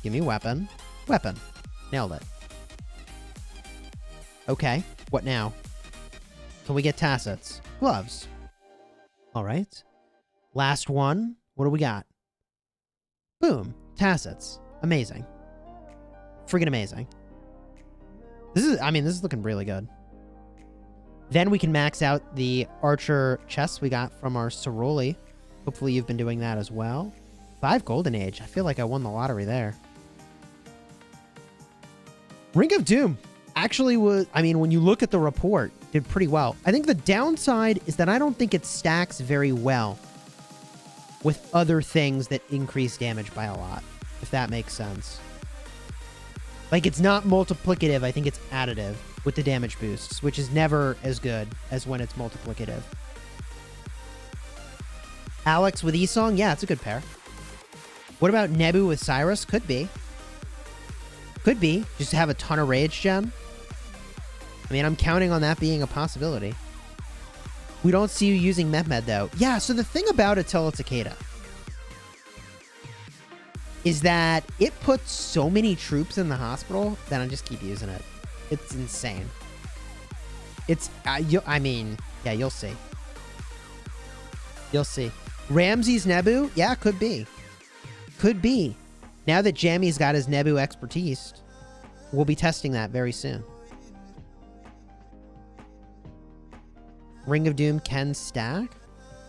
Give me weapon. Weapon. Nailed it. Okay. What now? Can we get tacits? Gloves. All right. Last one. What do we got? Boom. Tacits. Amazing. Freaking amazing. This is looking really good. Then we can max out the archer chests we got from our Ceroli. Hopefully you've been doing that as well. 5 Golden Age. I feel like I won the lottery there. Ring of Doom actually was, I mean, when you look at the report, did pretty well. I think the downside is that I don't think it stacks very well with other things that increase damage by a lot, if that makes sense. Like, it's not multiplicative, I think it's additive with the damage boosts, which is never as good as when it's multiplicative. Alex with Esong? Yeah, it's a good pair. What about Nebu with Cyrus? Could be. Could be. Just to have a ton of rage gem. I mean, I'm counting on that being a possibility. We don't see you using Mehmed, though. Yeah, so the thing about Attila Takeda is that it puts so many troops in the hospital that I just keep using it. It's insane. It's, I mean, yeah, you'll see. You'll see. Ramses Nebu? Yeah, could be. Could be. Now that Jammy's got his Nebu expertise, we'll be testing that very soon. Ring of Doom can stack?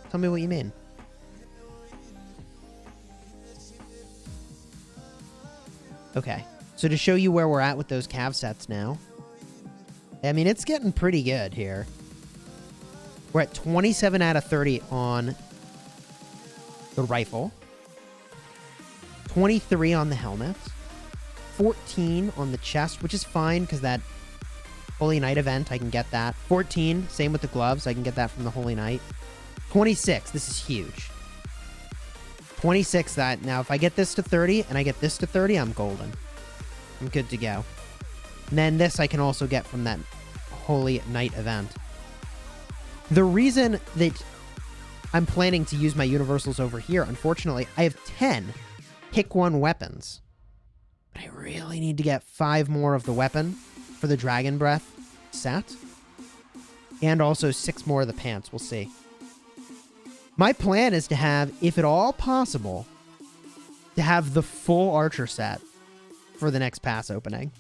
Tell me what you mean. Okay. So to show you where we're at with those Cav sets now. I mean, it's getting pretty good here. We're at 27 out of 30 on the rifle. 23 on the helmet. 14 on the chest, which is fine because that Holy Knight event, I can get that. 14, same with the gloves. I can get that from the Holy Knight. 26, this is huge. 26, that. Now, if I get this to 30 and I get this to 30, I'm golden. I'm good to go. And then this I can also get from that Holy Knight event. The reason that I'm planning to use my universals over here, unfortunately, I have 10 pick one weapons. But I really need to get 5 more of the weapon for the Dragon Breath set. And also 6 more of the pants. We'll see. My plan is to have, if at all possible, to have the full Archer set for the next pass opening.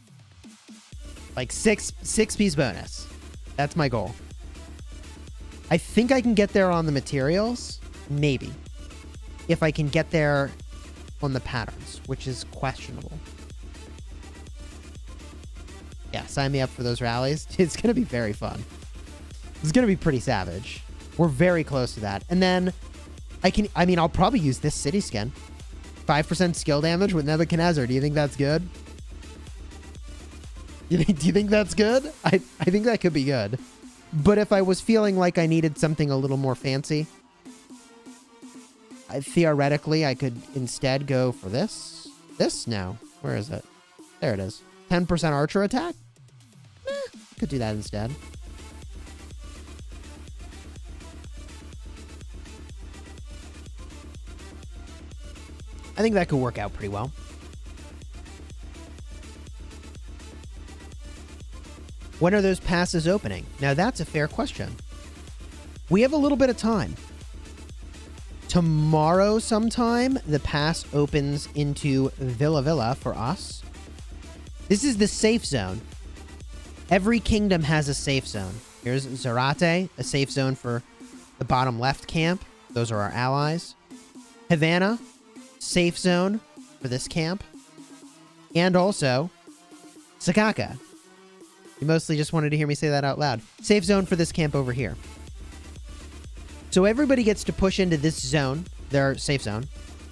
Like 6 piece bonus. That's my goal. I think I can get there on the materials. Maybe. If I can get there on the patterns, which is questionable. Yeah, sign me up for those rallies. It's going to be very fun. It's going to be pretty savage. We're very close to that. And then I mean, I'll probably use this city skin. 5% skill damage with Nebuchadnezzar. Do you think that's good? Do you think that's good? I think that could be good. But if I was feeling like I needed something a little more fancy, theoretically, I could instead go for this. This now. Where is it? There it is. 10% archer attack? Could do that instead. I think that could work out pretty well. When are those passes opening? Now that's a fair question. We have a little bit of time. Tomorrow sometime, the pass opens into Villa Villa for us. This is the safe zone. Every kingdom has a safe zone. Here's Zarate, a safe zone for the bottom left camp. Those are our allies. Havana, safe zone for this camp. And also, Sakaka. You mostly just wanted to hear me say that out loud. Safe zone for this camp over here. So everybody gets to push into this zone, their safe zone,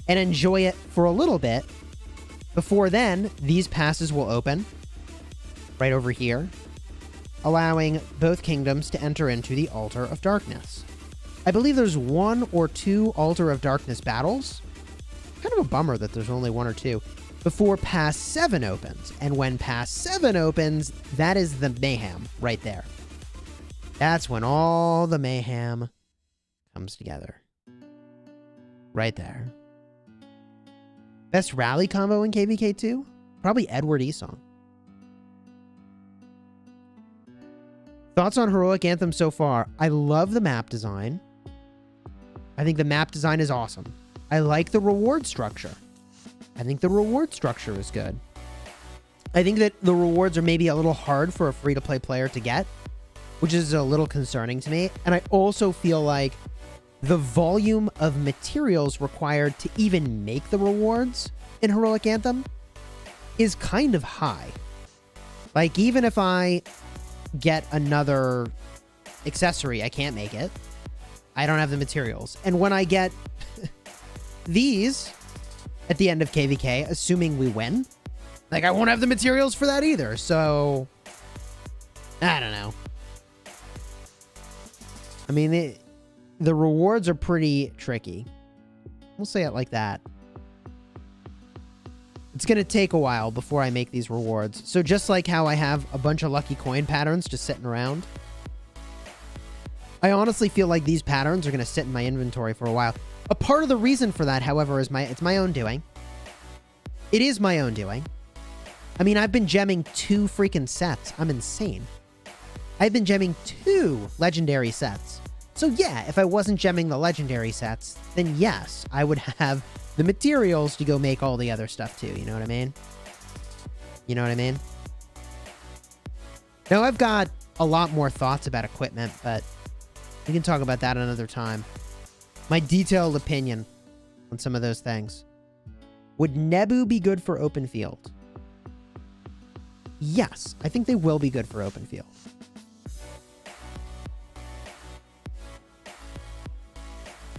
and enjoy it for a little bit. Before then, these passes will open right over here, allowing both kingdoms to enter into the Altar of Darkness. I believe there's 1 or 2 Altar of Darkness battles. Kind of a bummer that there's only 1 or 2. Before Pass 7 opens. And when Pass 7 opens, that is the mayhem right there. That's when all the mayhem comes together. Right there. Best rally combo in KvK 2? Probably Edward Esong. Thoughts on Heroic Anthem so far? I love the map design. I think the map design is awesome. I like the reward structure. I think the reward structure is good. I think that the rewards are maybe a little hard for a free-to-play player to get, which is a little concerning to me. And I also feel like the volume of materials required to even make the rewards in Heroic Anthem is kind of high. Like, even if I get another accessory, I can't make it. I don't have the materials. And when I get these at the end of KvK, assuming we win, like, I won't have the materials for that either. So, I don't know. I mean, the rewards are pretty tricky. We'll say it like that. It's going to take a while before I make these rewards. So just like how I have a bunch of lucky coin patterns just sitting around, I honestly feel like these patterns are going to sit in my inventory for a while. A part of the reason for that, however, is it's my own doing. It is my own doing. I mean, I've been gemming 2 freaking sets. I'm insane. I've been gemming 2 legendary sets. So yeah, if I wasn't gemming the legendary sets, then yes, I would have the materials to go make all the other stuff too. You know what I mean? You know what I mean? Now, I've got a lot more thoughts about equipment, but we can talk about that another time. My detailed opinion on some of those things. Would Nebu be good for open field? Yes, I think they will be good for open field.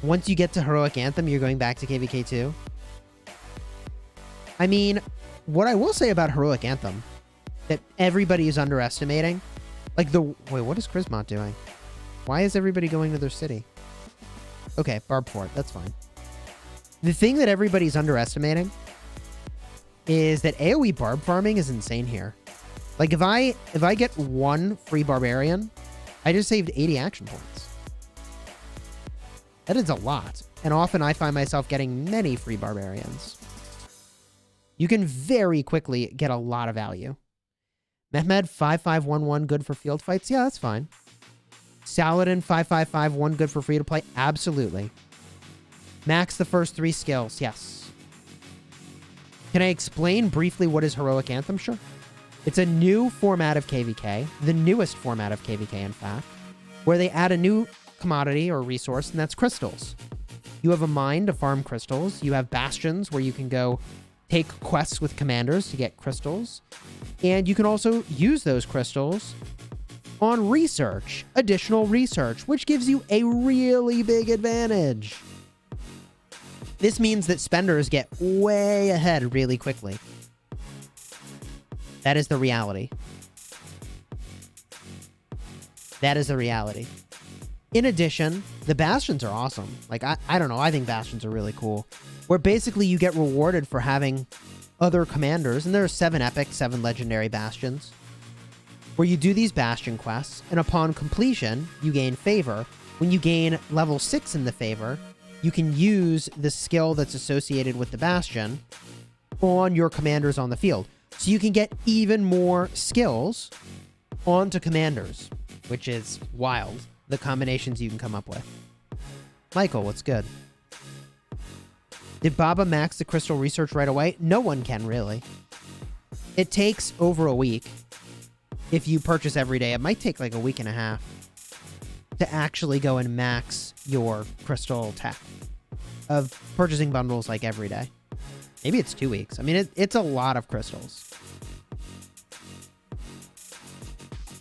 Once you get to Heroic Anthem, you're going back to KvK 2. I mean, what I will say about Heroic Anthem that everybody is underestimating, like wait, what is Chrismont doing? Why is everybody going to their city? Okay, Barb Fort, that's fine. The thing that everybody's underestimating is that AoE barb farming is insane here. Like if I get 1 free barbarian, I just saved 80 action points. That is a lot, and often I find myself getting many free barbarians. You can very quickly get a lot of value. Mehmed 5511 good for field fights? Yeah, that's fine. Saladin 5551 good for free to play? Absolutely. Max the first 3 skills, yes. Can I explain briefly what is Heroic Anthem? Sure. It's a new format of KvK, the newest format of KvK in fact, where they add a new commodity or resource, and that's crystals. You have a mine to farm crystals. You have bastions where you can go take quests with commanders to get crystals. And you can also use those crystals on research, additional research, which gives you a really big advantage. This means that spenders get way ahead really quickly. That is the reality. That is the reality. In addition, the bastions are awesome. Like, I don't know, I think bastions are really cool. Where basically you get rewarded for having other commanders, and there are 7 epic, 7 legendary bastions, where you do these bastion quests, and upon completion, you gain favor. When you gain level 6 in the favor, you can use the skill that's associated with the bastion on your commanders on the field. So you can get even more skills onto commanders, which is wild. The combinations you can come up with. Michael, what's good? Did Baba max the crystal research right away? No one can, really. It takes over a week. If you purchase every day, it might take like a week and a half to actually go and max your crystal tech of purchasing bundles like every day. Maybe it's 2 weeks. I mean, it's a lot of crystals.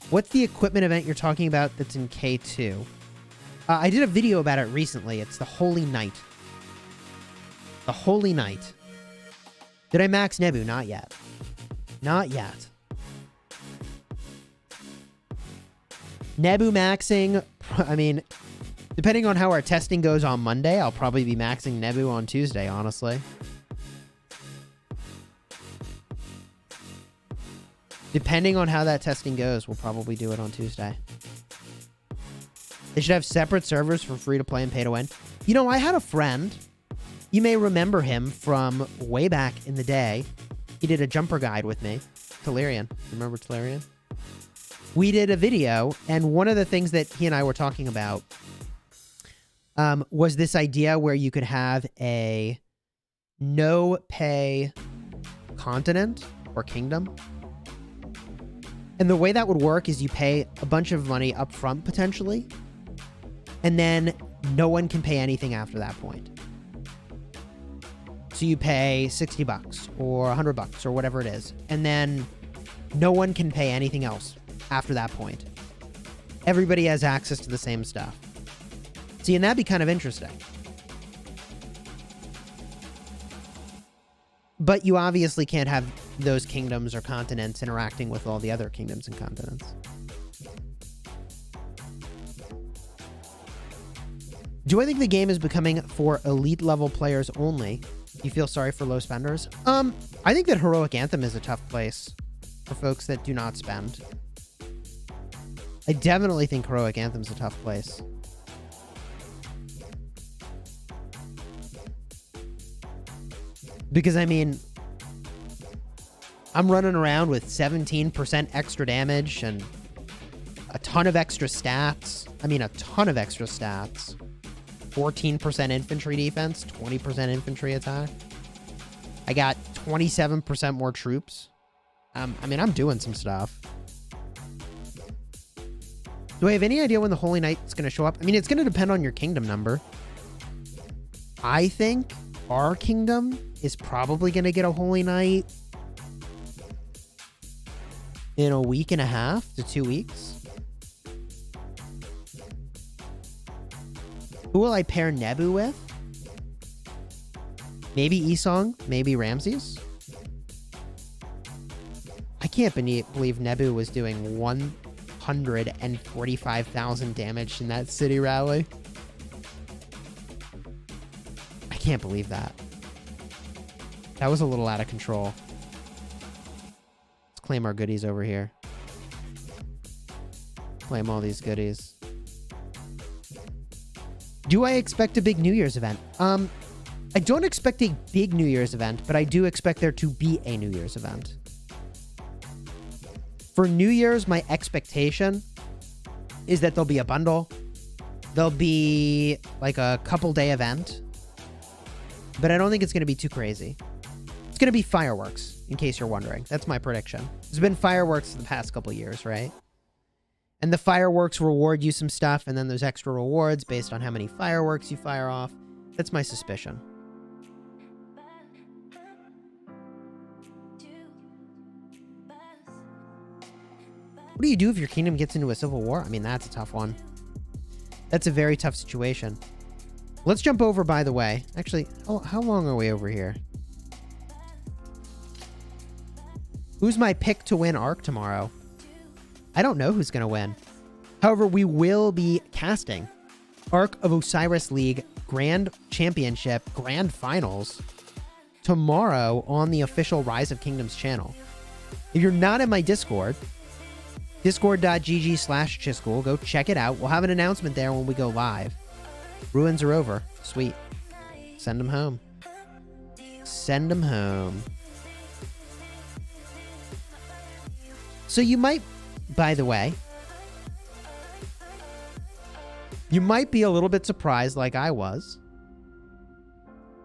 What's the equipment event you're talking about that's in K2? I did a video about it recently. It's the Holy Night. The Holy Night. Did I max Nebu? Not yet. Not yet. Nebu maxing, I mean, depending on how our testing goes on Monday, I'll probably be maxing Nebu on Tuesday, honestly. Depending on how that testing goes, we'll probably do it on Tuesday. They should have separate servers for free to play and pay to win. You know, I had a friend. You may remember him from way back in the day. He did a jumper guide with me. Telerian. Remember Telerian? We did a video, and one of the things that he and I were talking about was this idea where you could have a no-pay continent or kingdom. And the way that would work is you pay a bunch of money up front, potentially, and then no one can pay anything after that point. So you pay 60 bucks or 100 bucks or whatever it is, and then no one can pay anything else after that point. Everybody has access to the same stuff. See, and that'd be kind of interesting. But you obviously can't have those kingdoms or continents interacting with all the other kingdoms and continents. Do I think the game is becoming for elite level players only? You feel sorry for low spenders? I think that Heroic Anthem is a tough place for folks that do not spend. I definitely think Heroic Anthem's a tough place. Because, I mean, I'm running around with 17% extra damage and a ton of extra stats. I mean, a ton of extra stats. 14% infantry defense, 20% infantry attack. I got 27% more troops. I mean, I'm doing some stuff. Do I have any idea when the Holy Knight's going to show up? I mean, it's going to depend on your kingdom number. I think our kingdom is probably going to get a Holy Knight in a week and a half to 2 weeks. Who will I pair Nebu with? Maybe Isong, maybe Ramses. I can't believe Nebu was doing 145,000 damage in that city rally. I can't believe that. That was a little out of control. Let's claim our goodies over here. Claim all these goodies. Do I expect a big New Year's event? I don't expect a big New Year's event, but I do expect there to be a New Year's event. For New Year's, my expectation is that there'll be a bundle. There'll be like a couple day event, but I don't think it's going to be too crazy. It's going to be fireworks, in case you're wondering. That's my prediction. There's been fireworks the past couple years, right? And the fireworks reward you some stuff, and then there's extra rewards based on how many fireworks you fire off. That's my suspicion. What do you do if your kingdom gets into a civil war? I mean, that's a tough one. That's a very tough situation. Let's jump over, by the way. Actually, how long are we over here? Who's my pick to win Arc tomorrow? I don't know who's going to win. However, we will be casting Arc of Osiris League Grand Championship Grand Finals tomorrow on the official Rise of Kingdoms channel. If you're not in my Discord, discord.gg/Chisgule, go check it out. We'll have an announcement there when we go live. Ruins are over. Sweet. Send them home. Send them home. So you might, by the way, you might be a little bit surprised, like I was,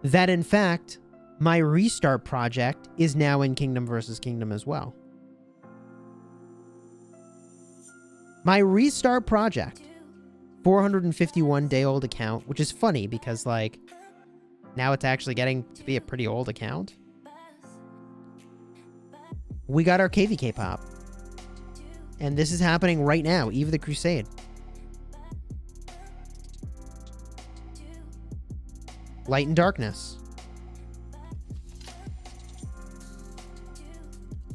that in fact, my restart project is now in Kingdom versus Kingdom as well. My restart project, 451-day-old account, which is funny because, like, now it's actually getting to be a pretty old account. We got our KvK pop. And this is happening right now, Eve of the Crusade. Light and Darkness.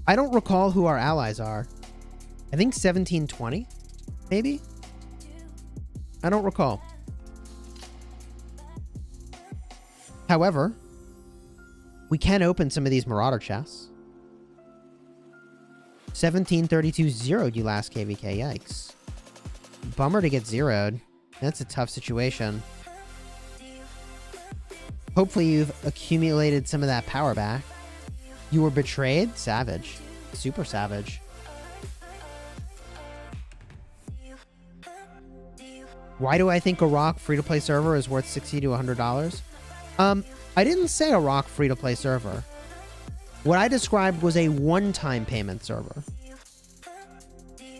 I don't recall who our allies are. I think 1720, maybe? I don't recall. However, we can open some of these Marauder chests. 1732 zeroed you last KvK, yikes. Bummer to get zeroed. That's a tough situation. Hopefully you've accumulated some of that power back. You were betrayed? Savage. Super savage. Why do I think a ROC free-to-play server is worth $60 to $100? I didn't say a ROC free-to-play server. What I described was a one-time payment server.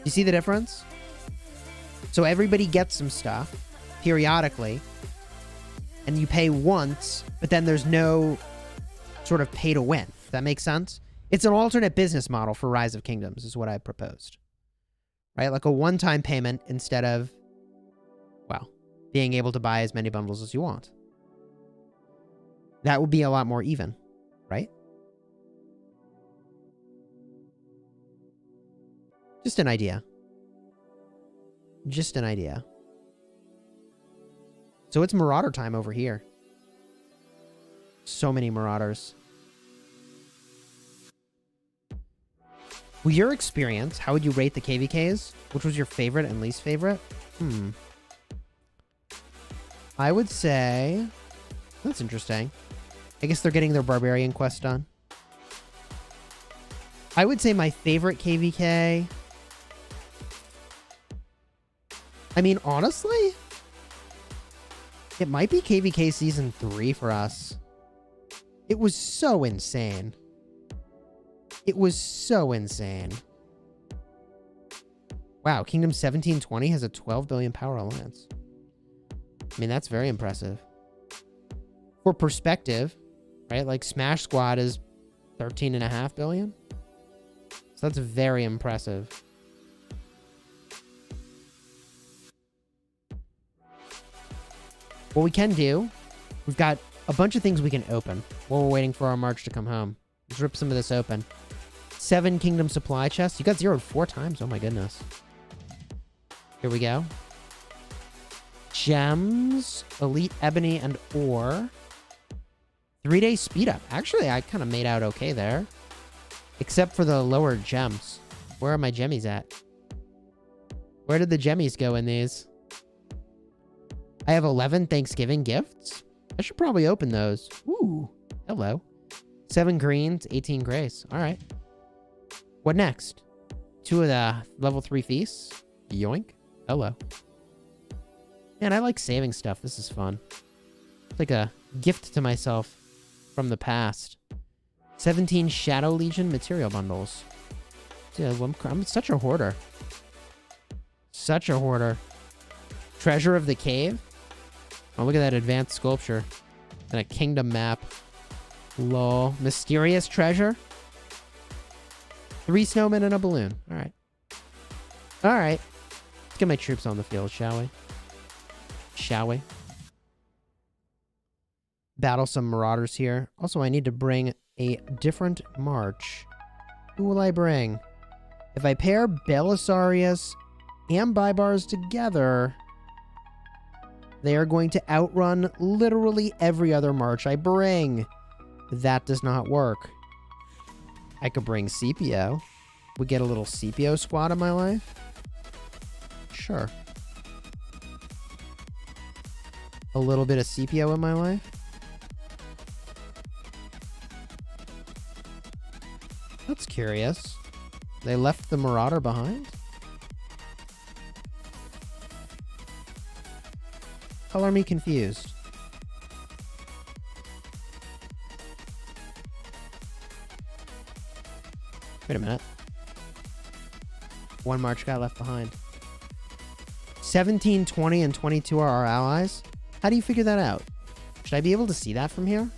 You see the difference? So everybody gets some stuff periodically, and you pay once, but then there's no sort of pay to win. Does that make sense? It's an alternate business model for Rise of Kingdoms is what I proposed. Right? Like a one-time payment instead of, well, being able to buy as many bundles as you want. That would be a lot more even, right? Just an idea. Just an idea. So it's Marauder time over here. So many Marauders. Well, your experience, how would you rate the KvKs? Which was your favorite and least favorite? I would say... That's interesting. I guess they're getting their barbarian quest done. I would say my favorite KvK... I mean, honestly... It might be KvK Season 3 for us. It was so insane. It was so insane. Wow, Kingdom 1720 has a 12 billion power alliance. I mean, that's very impressive. For perspective, right? Like Smash Squad is 13.5 billion. So that's very impressive. What we can do, we've got a bunch of things we can open while we're waiting for our march to come home. Let's rip some of this open. 7 Kingdom supply chests. You got zeroed 4 times. Oh my goodness. Here we go. Gems, Elite Ebony and Ore. 3-day speed up. Actually, I kind of made out okay there. Except for the lower gems. Where are my gemmies at? Where did the gemmies go in these? I have 11 Thanksgiving gifts. I should probably open those. Ooh, hello. 7 greens, 18 grays. All right. What next? 2 of the level 3 feasts. Yoink. Hello. Man, I like saving stuff. This is fun. It's like a gift to myself from the past. 17 Shadow Legion material bundles. Dude, I'm such a hoarder. Such a hoarder. Treasure of the Cave. Oh, look at that advanced sculpture. And a kingdom map. Lol. Mysterious treasure. 3 snowmen and a balloon. All right. All right. Let's get my troops on the field, shall we? Shall we? Battle some Marauders here. Also, I need to bring a different march. Who will I bring? If I pair Belisarius and Baibars together, they are going to outrun literally every other march I bring. That does not work. I could bring Scipio. We get a little Scipio squad in my life? Sure. A little bit of Scipio in my life? That's curious. They left the Marauder behind? Color me confused. Wait a minute. 1 march got left behind. 17, 20, and 22 are our allies? How do you figure that out? Should I be able to see that from here?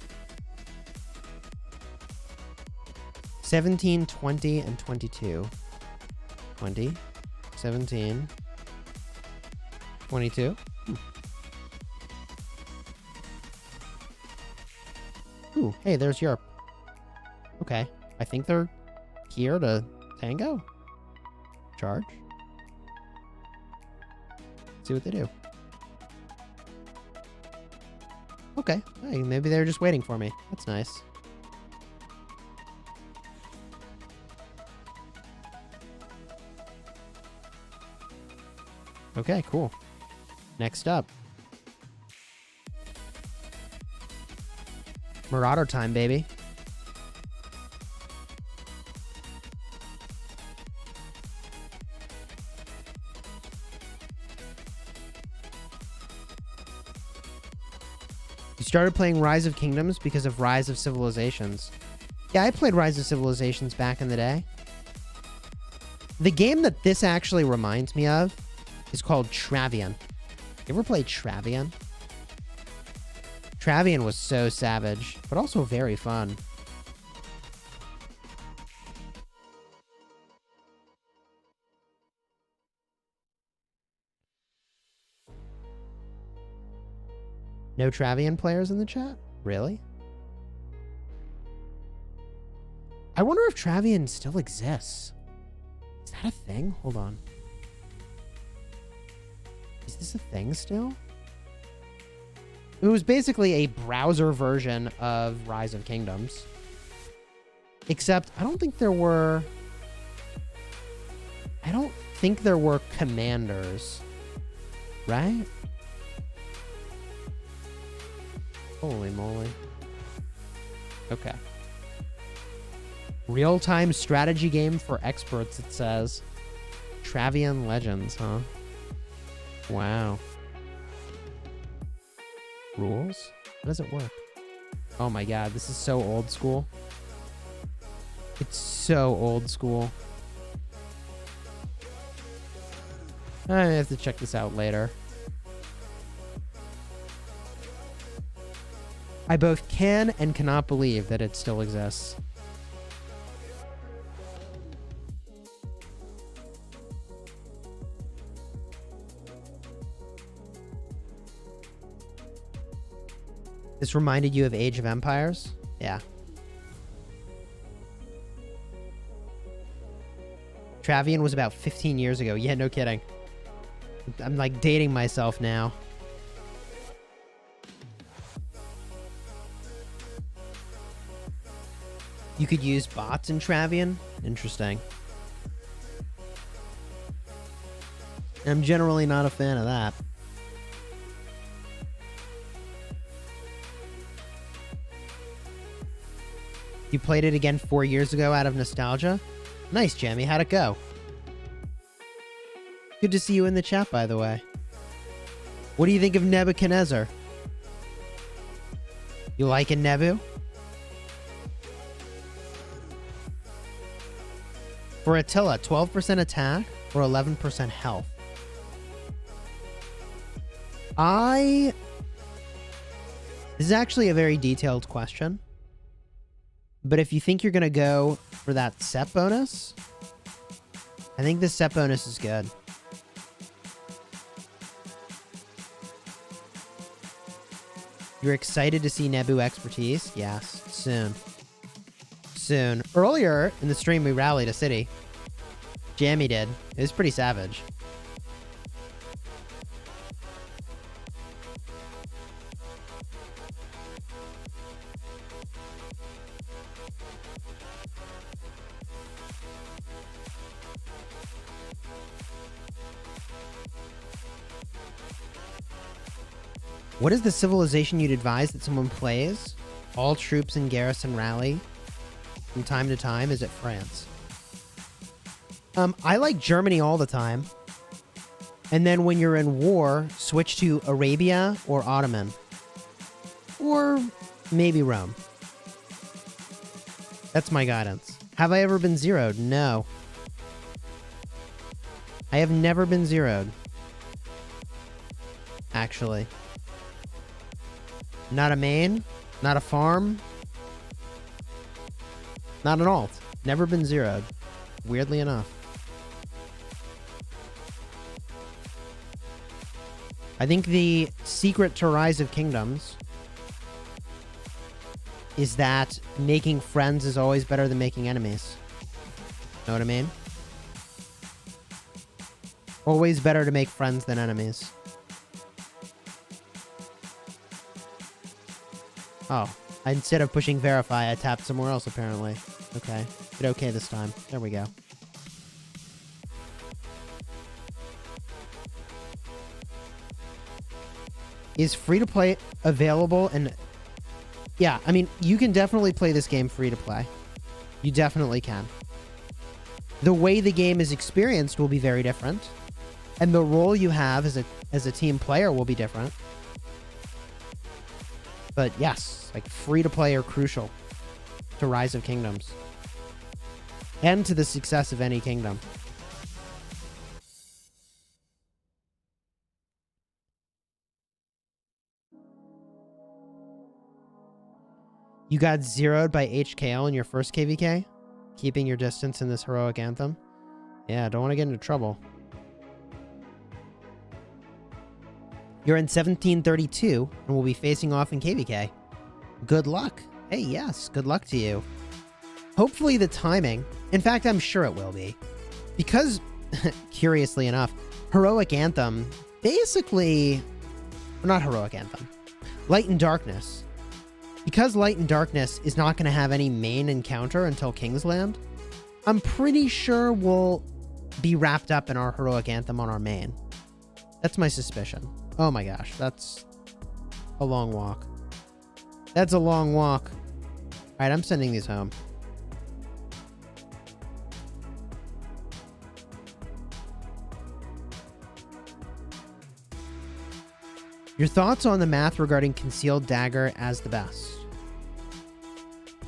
17, 20, and 22. 20, 17, 22. Ooh, hey, there's Europe. Okay, I think they're here to tango. Charge. See what they do. Okay, hey, maybe they're just waiting for me. That's nice. Okay, cool. Next up. Marauder time, baby. You started playing Rise of Kingdoms because of Rise of Civilizations. Yeah, I played Rise of Civilizations back in the day. The game that this actually reminds me of is called Travian. You ever played Travian? Travian was so savage, but also very fun. No Travian players in the chat? Really? I wonder if Travian still exists. Is that a thing? Hold on. Is this a thing still? It was basically a browser version of Rise of Kingdoms. Except, I don't think there were I don't think there were commanders, right? Holy moly. Okay. Real-time strategy game for experts, it says. Travian Legends, huh? Wow. Rules? How does it work? Oh my god, this is so old school. It's so old school. I have to check this out later. I both can and cannot believe that it still exists. This reminded you of Age of Empires? Yeah. Travian was about 15 years ago. Yeah, no kidding. I'm like dating myself now. You could use bots in Travian? Interesting. I'm generally not a fan of that. You played it again 4 years ago out of nostalgia? Nice, Jamie. How'd it go? Good to see you in the chat, by the way. What do you think of Nebuchadnezzar? You liking Nebu? For Attila, 12% attack or 11% health? This is actually a very detailed question. But if you think you're going to go for that set bonus, I think this set bonus is good. You're excited to see Nebu expertise? Yes, soon. Soon. Earlier in the stream, we rallied a city. Jammy did. It was pretty savage. What is the civilization you'd advise that someone plays? All troops in garrison rally from time to time. Is it France? I like Germany all the time. And then when you're in war, switch to Arabia or Ottoman. Or maybe Rome. That's my guidance. Have I ever been zeroed? No. I have never been zeroed. Actually. Not a main, not a farm, not an alt. Never been zeroed, weirdly enough. I think the secret to Rise of Kingdoms is that making friends is always better than making enemies. Know what I mean? Always better to make friends than enemies. Oh, instead of pushing verify, I tapped somewhere else apparently. Okay, did okay this time. There we go. Is free-to-play available? And yeah, I mean, you can definitely play this game free-to-play. You definitely can. The way the game is experienced will be very different. And the role you have as a team player will be different. But yes, like free-to-play are crucial to Rise of Kingdoms. And to the success of any kingdom. You got zeroed by HKL in your first KvK? Keeping your distance in this Heroic Anthem? Yeah, don't want to get into trouble. You're in 1732 and will be facing off in KvK. Good luck. Hey, yes, good luck to you. Hopefully the timing, in fact, I'm sure it will be. Because, curiously enough, Heroic Anthem, basically, not Heroic Anthem, Light and Darkness. Because Light and Darkness is not going to have any main encounter until Kingsland, I'm pretty sure we'll be wrapped up in our Heroic Anthem on our main. That's my suspicion. Oh my gosh, that's a long walk. That's a long walk. All right, I'm sending these home. Your thoughts on the math regarding Concealed Dagger as the best?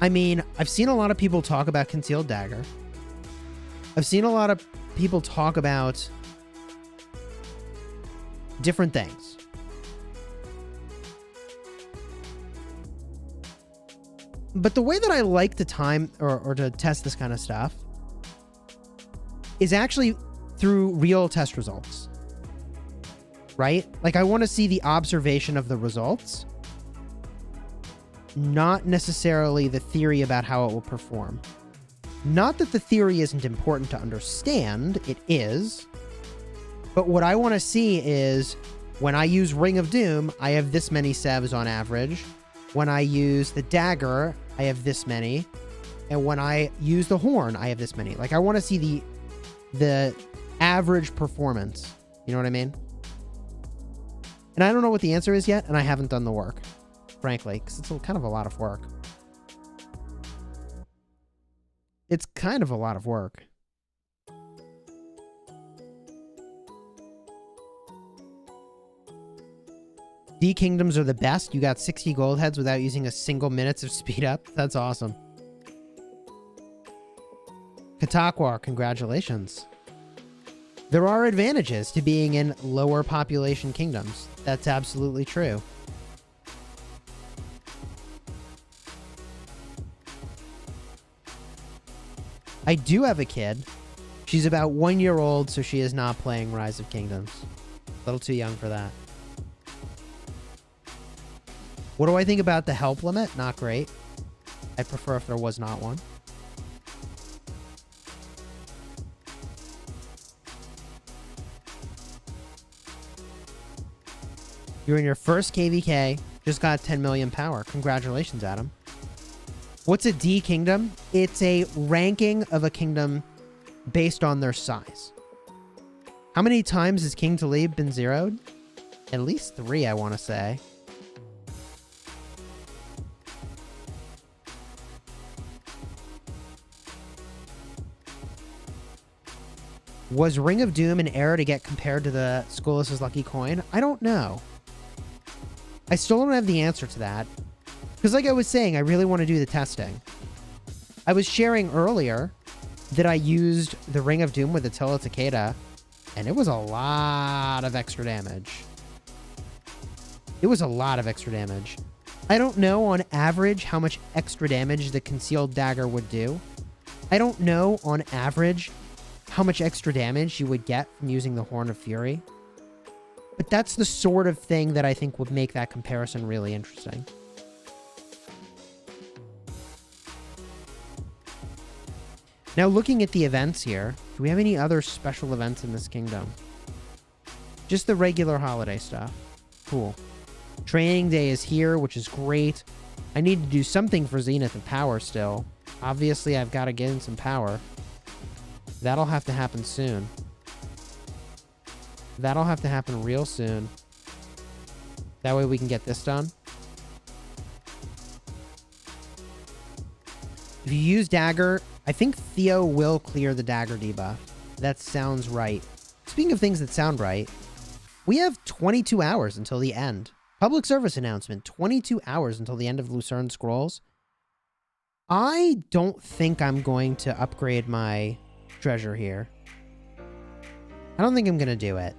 I mean, I've seen a lot of people talk about Concealed Dagger. I've seen a lot of people talk about different things. But the way that I like to time or to test this kind of stuff is actually through real test results. Right? Like, I want to see the observation of the results, not necessarily the theory about how it will perform. Not that the theory isn't important to understand, it is. But what I want to see is, when I use Ring of Doom, I have this many sevs on average. When I use the dagger, I have this many. And when I use the horn, I have this many. Like, I want to see the average performance. You know what I mean? And I don't know what the answer is yet, and I haven't done the work, frankly, because it's kind of a lot of work. It's kind of a lot of work. D Kingdoms are the best. You got 60 gold heads without using a single minute of speed up. That's awesome. Katakwar, congratulations. There are advantages to being in lower population kingdoms. That's absolutely true. I do have a kid. She's about 1 year old, so she is not playing Rise of Kingdoms. A little too young for that. What do I think about the help limit? Not great. I'd prefer if there was not one. You're in your first KvK. Just got 10 million power. Congratulations, Adam. What's a D kingdom? It's a ranking of a kingdom based on their size. How many times has King Talib been zeroed? At least 3, I want to say. Was Ring of Doom an error to get compared to the Skolas's Lucky Coin? I don't know. I still don't have the answer to that. Because like I was saying, I really want to do the testing. I was sharing earlier that I used the Ring of Doom with Attila Takeda, and it was a lot of extra damage. It was a lot of extra damage. I don't know on average how much extra damage the Concealed Dagger would do. I don't know on average how much extra damage you would get from using the Horn of Fury. But that's the sort of thing that I think would make that comparison really interesting. Now, looking at the events here, do we have any other special events in this kingdom? Just the regular holiday stuff. Cool. Training Day is here, which is great. I need to do something for Zenith of Power still. Obviously, I've got to get in some power. That'll have to happen soon. That'll have to happen real soon. That way we can get this done. If you use Dagger, I think Theo will clear the Dagger debuff. That sounds right. Speaking of things that sound right, we have 22 hours until the end. Public service announcement, 22 hours until the end of Lucerne Scrolls. I don't think I'm going to upgrade my treasure here. I don't think I'm going to do it.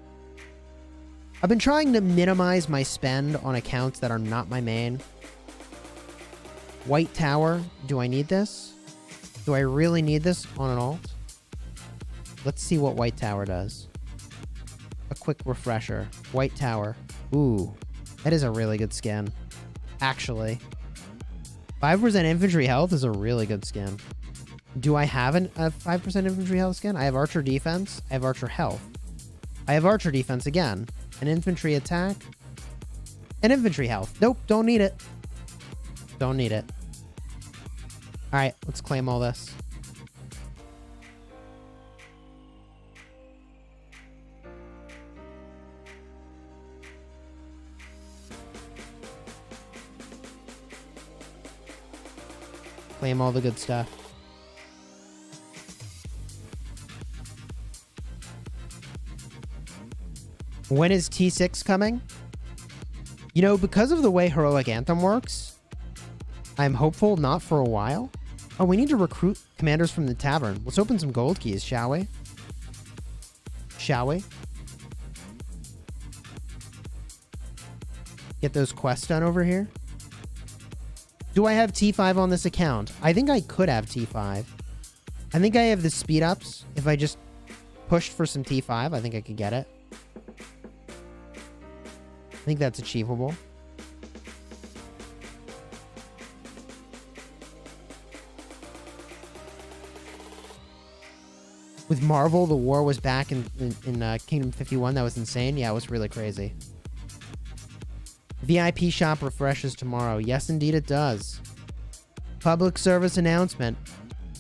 I've been trying to minimize my spend on accounts that are not my main. White Tower, do I need this? Do I really need this on an alt? Let's see what White Tower does. A quick refresher. White Tower. Ooh, that is a really good skin. Actually. 5% infantry health is a really good skin. Do I have a 5% infantry health skin? I have Archer Defense. I have Archer Health. I have Archer Defense again. An infantry attack. An infantry health. Nope, don't need it. Don't need it. Alright, let's claim all this. Claim all the good stuff. When is T6 coming? You know, because of the way Heroic Anthem works, I'm hopeful not for a while. Oh, we need to recruit commanders from the tavern. Let's open some gold keys, shall we? Shall we? Get those quests done over here. Do I have T5 on this account? I think I could have T5. I think I have the speed ups. If I just pushed for some T5, I think I could get it. I think that's achievable. With Marvel, the war was back in Kingdom 51. That was insane. Yeah, it was really crazy. VIP shop refreshes tomorrow. Yes, indeed it does. Public service announcement.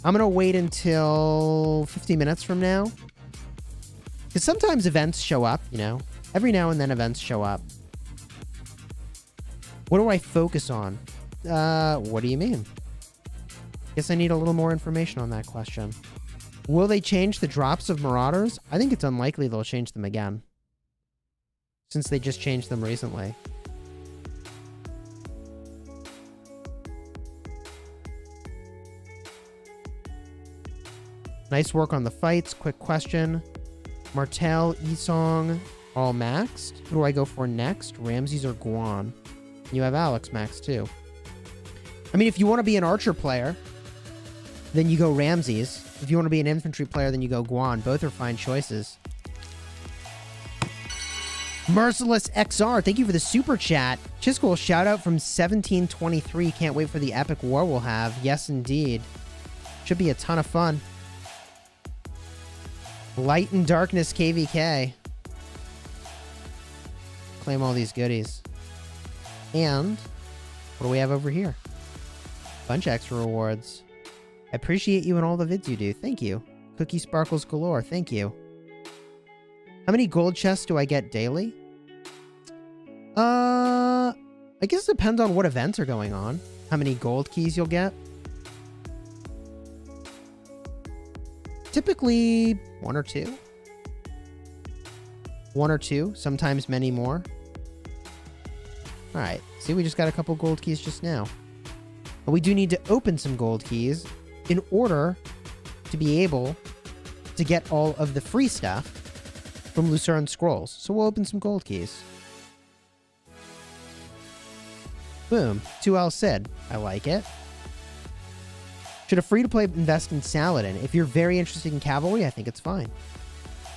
I'm going to wait until 50 minutes from now. Because sometimes events show up, you know. Every now and then events show up. What do I focus on? What do you mean? Guess I need a little more information on that question. Will they change the drops of Marauders? I think it's unlikely they'll change them again, since they just changed them recently. Nice work on the fights. Quick question. Martel, Esong, all maxed. Who do I go for next? Ramses or Guan? You have Alex max too. I mean, if you want to be an archer player, then you go Ramses. If you want to be an infantry player, then you go Guan. Both are fine choices. Merciless XR, thank you for the super chat. Chisgule, shout out from 1723. Can't wait for the epic war we'll have. Yes, indeed. Should be a ton of fun. Light and Darkness KvK. Claim all these goodies. And what do we have over here? Bunch of extra rewards. I appreciate you and all the vids you do. Thank you. Cookie sparkles galore. Thank you. How many gold chests do I get daily? I guess it depends on what events are going on. How many gold keys you'll get. Typically, one or two. One or two, sometimes many more. Alright, see, we just got a couple gold keys just now. But we do need to open some gold keys in order to be able to get all of the free stuff from Lucerne Scrolls. So we'll open some gold keys. Boom. 2L Sid. I like it. Should a free-to-play invest in Saladin? If you're very interested in cavalry, I think it's fine.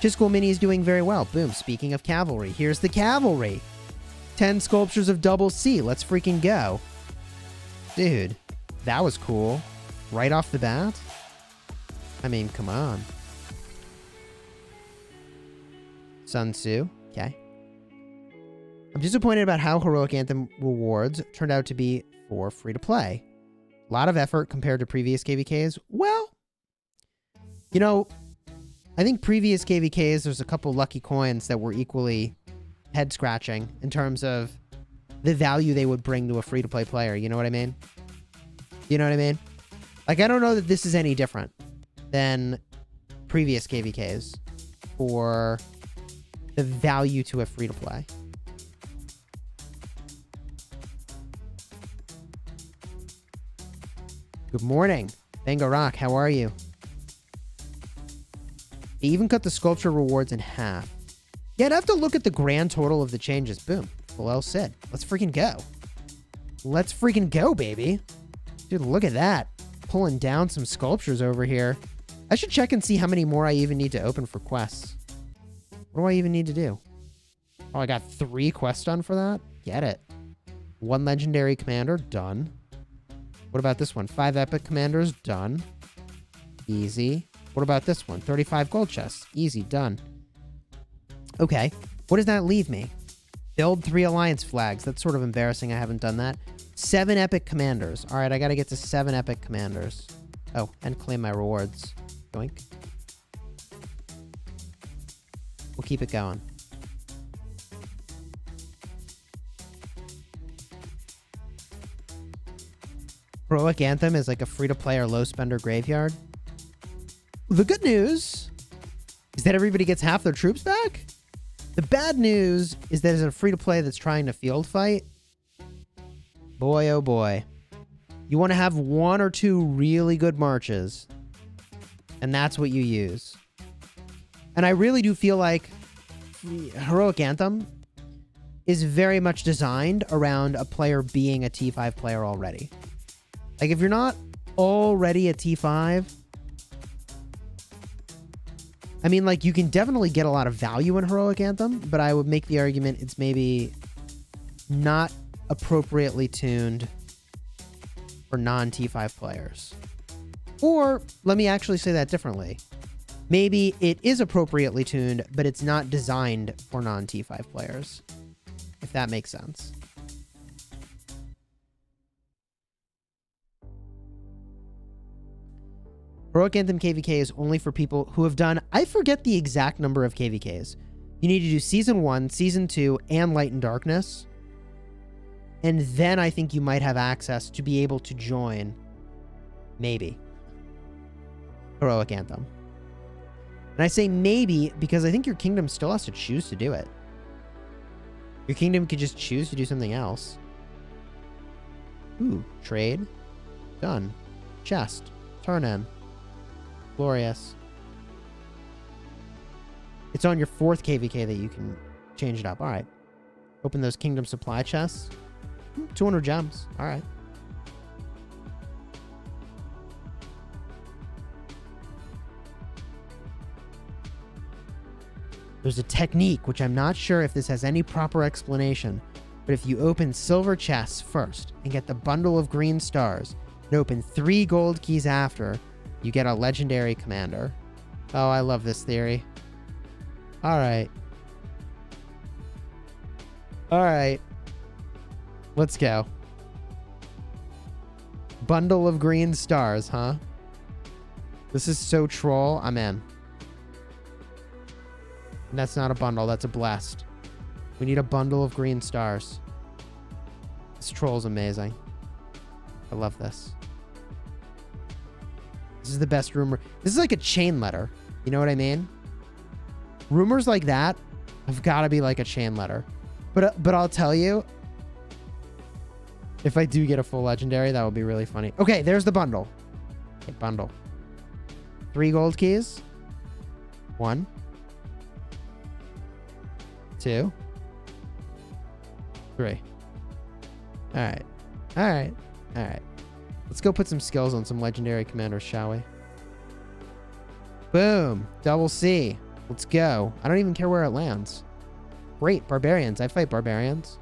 Chisgule Mini is doing very well. Boom. Speaking of cavalry, here's the cavalry. 10 sculptures of double C. Let's freaking go. Dude, that was cool. Right off the bat? I mean, come on. Sun Tzu. Okay. I'm disappointed about how Heroic Anthem rewards turned out to be for free-to-play. A lot of effort compared to previous KvKs. Well, you know, I think previous KvKs, there's a couple lucky coins that were equally head-scratching in terms of the value they would bring to a free-to-play player. You know what I mean? You know what I mean? Like, I don't know that this is any different than previous KvKs for the value to a free-to-play. Good morning. Bango Rock, how are you? They even cut the sculpture rewards in half. Yeah, I'd have to look at the grand total of the changes. Boom. Well said. Let's freaking go. Let's freaking go, baby. Dude, look at that. Pulling down some sculptures over here. I should check and see how many more I even need to open for quests. What do I even need to do? Oh, I got 3 quests done for that? Get it. 1 legendary commander, done. What about this one? 5 epic commanders, done. Easy. What about this one? 35 gold chests. Easy, done. Okay. What does that leave me? Build 3 alliance flags. That's sort of embarrassing. I haven't done that. 7 epic commanders. All right, I got to get to 7 epic commanders. Oh, and claim my rewards. Doink. We'll keep it going. Heroic Anthem is like a free-to-play or low-spender graveyard. The good news is that everybody gets half their troops back. The bad news is that it's a free-to-play that's trying to field fight. Boy, oh boy. You want to have 1 or 2 really good marches, and that's what you use. And I really do feel like Heroic Anthem is very much designed around a player being a T5 player already. Like, if you're not already a T5, I mean, like, you can definitely get a lot of value in Heroic Anthem, but I would make the argument it's maybe not appropriately tuned for non-T5 players. Or, let me actually say that differently. Maybe it is appropriately tuned, but it's not designed for non-T5 players. If that makes sense. Heroic Anthem KvK is only for people who have done, I forget the exact number of KvKs. You need to do Season 1, Season 2, and Light and Darkness. And then I think you might have access to be able to join, maybe, Heroic Anthem. And I say maybe because I think your kingdom still has to choose to do it. Your kingdom could just choose to do something else. Ooh, trade. Done. Chest. Turn in. Glorious. It's on your 4th KvK that you can change it up. All right. Open those kingdom supply chests. 200 gems. All right. There's a technique, which I'm not sure if this has any proper explanation, but if you open silver chests first and get the bundle of green stars and open 3 gold keys after, you get a legendary commander. Oh, I love this theory. All right. All right. Let's go. Bundle of green stars, huh? This is so troll. I'm in. And that's not a bundle. That's a blessed. We need a bundle of green stars. This troll's amazing. I love this. This is the best rumor. This is like a chain letter. You know what I mean? Rumors like that have got to be like a chain letter. But I'll tell you, if I do get a full legendary, that would be really funny. Okay, there's the bundle. Okay, bundle. 3 gold keys. 1. 2. 3. All right. All right. All right. Let's go put some skills on some legendary commanders, shall we? Boom. Double C. Let's go. I don't even care where it lands. Great. Barbarians. I fight barbarians.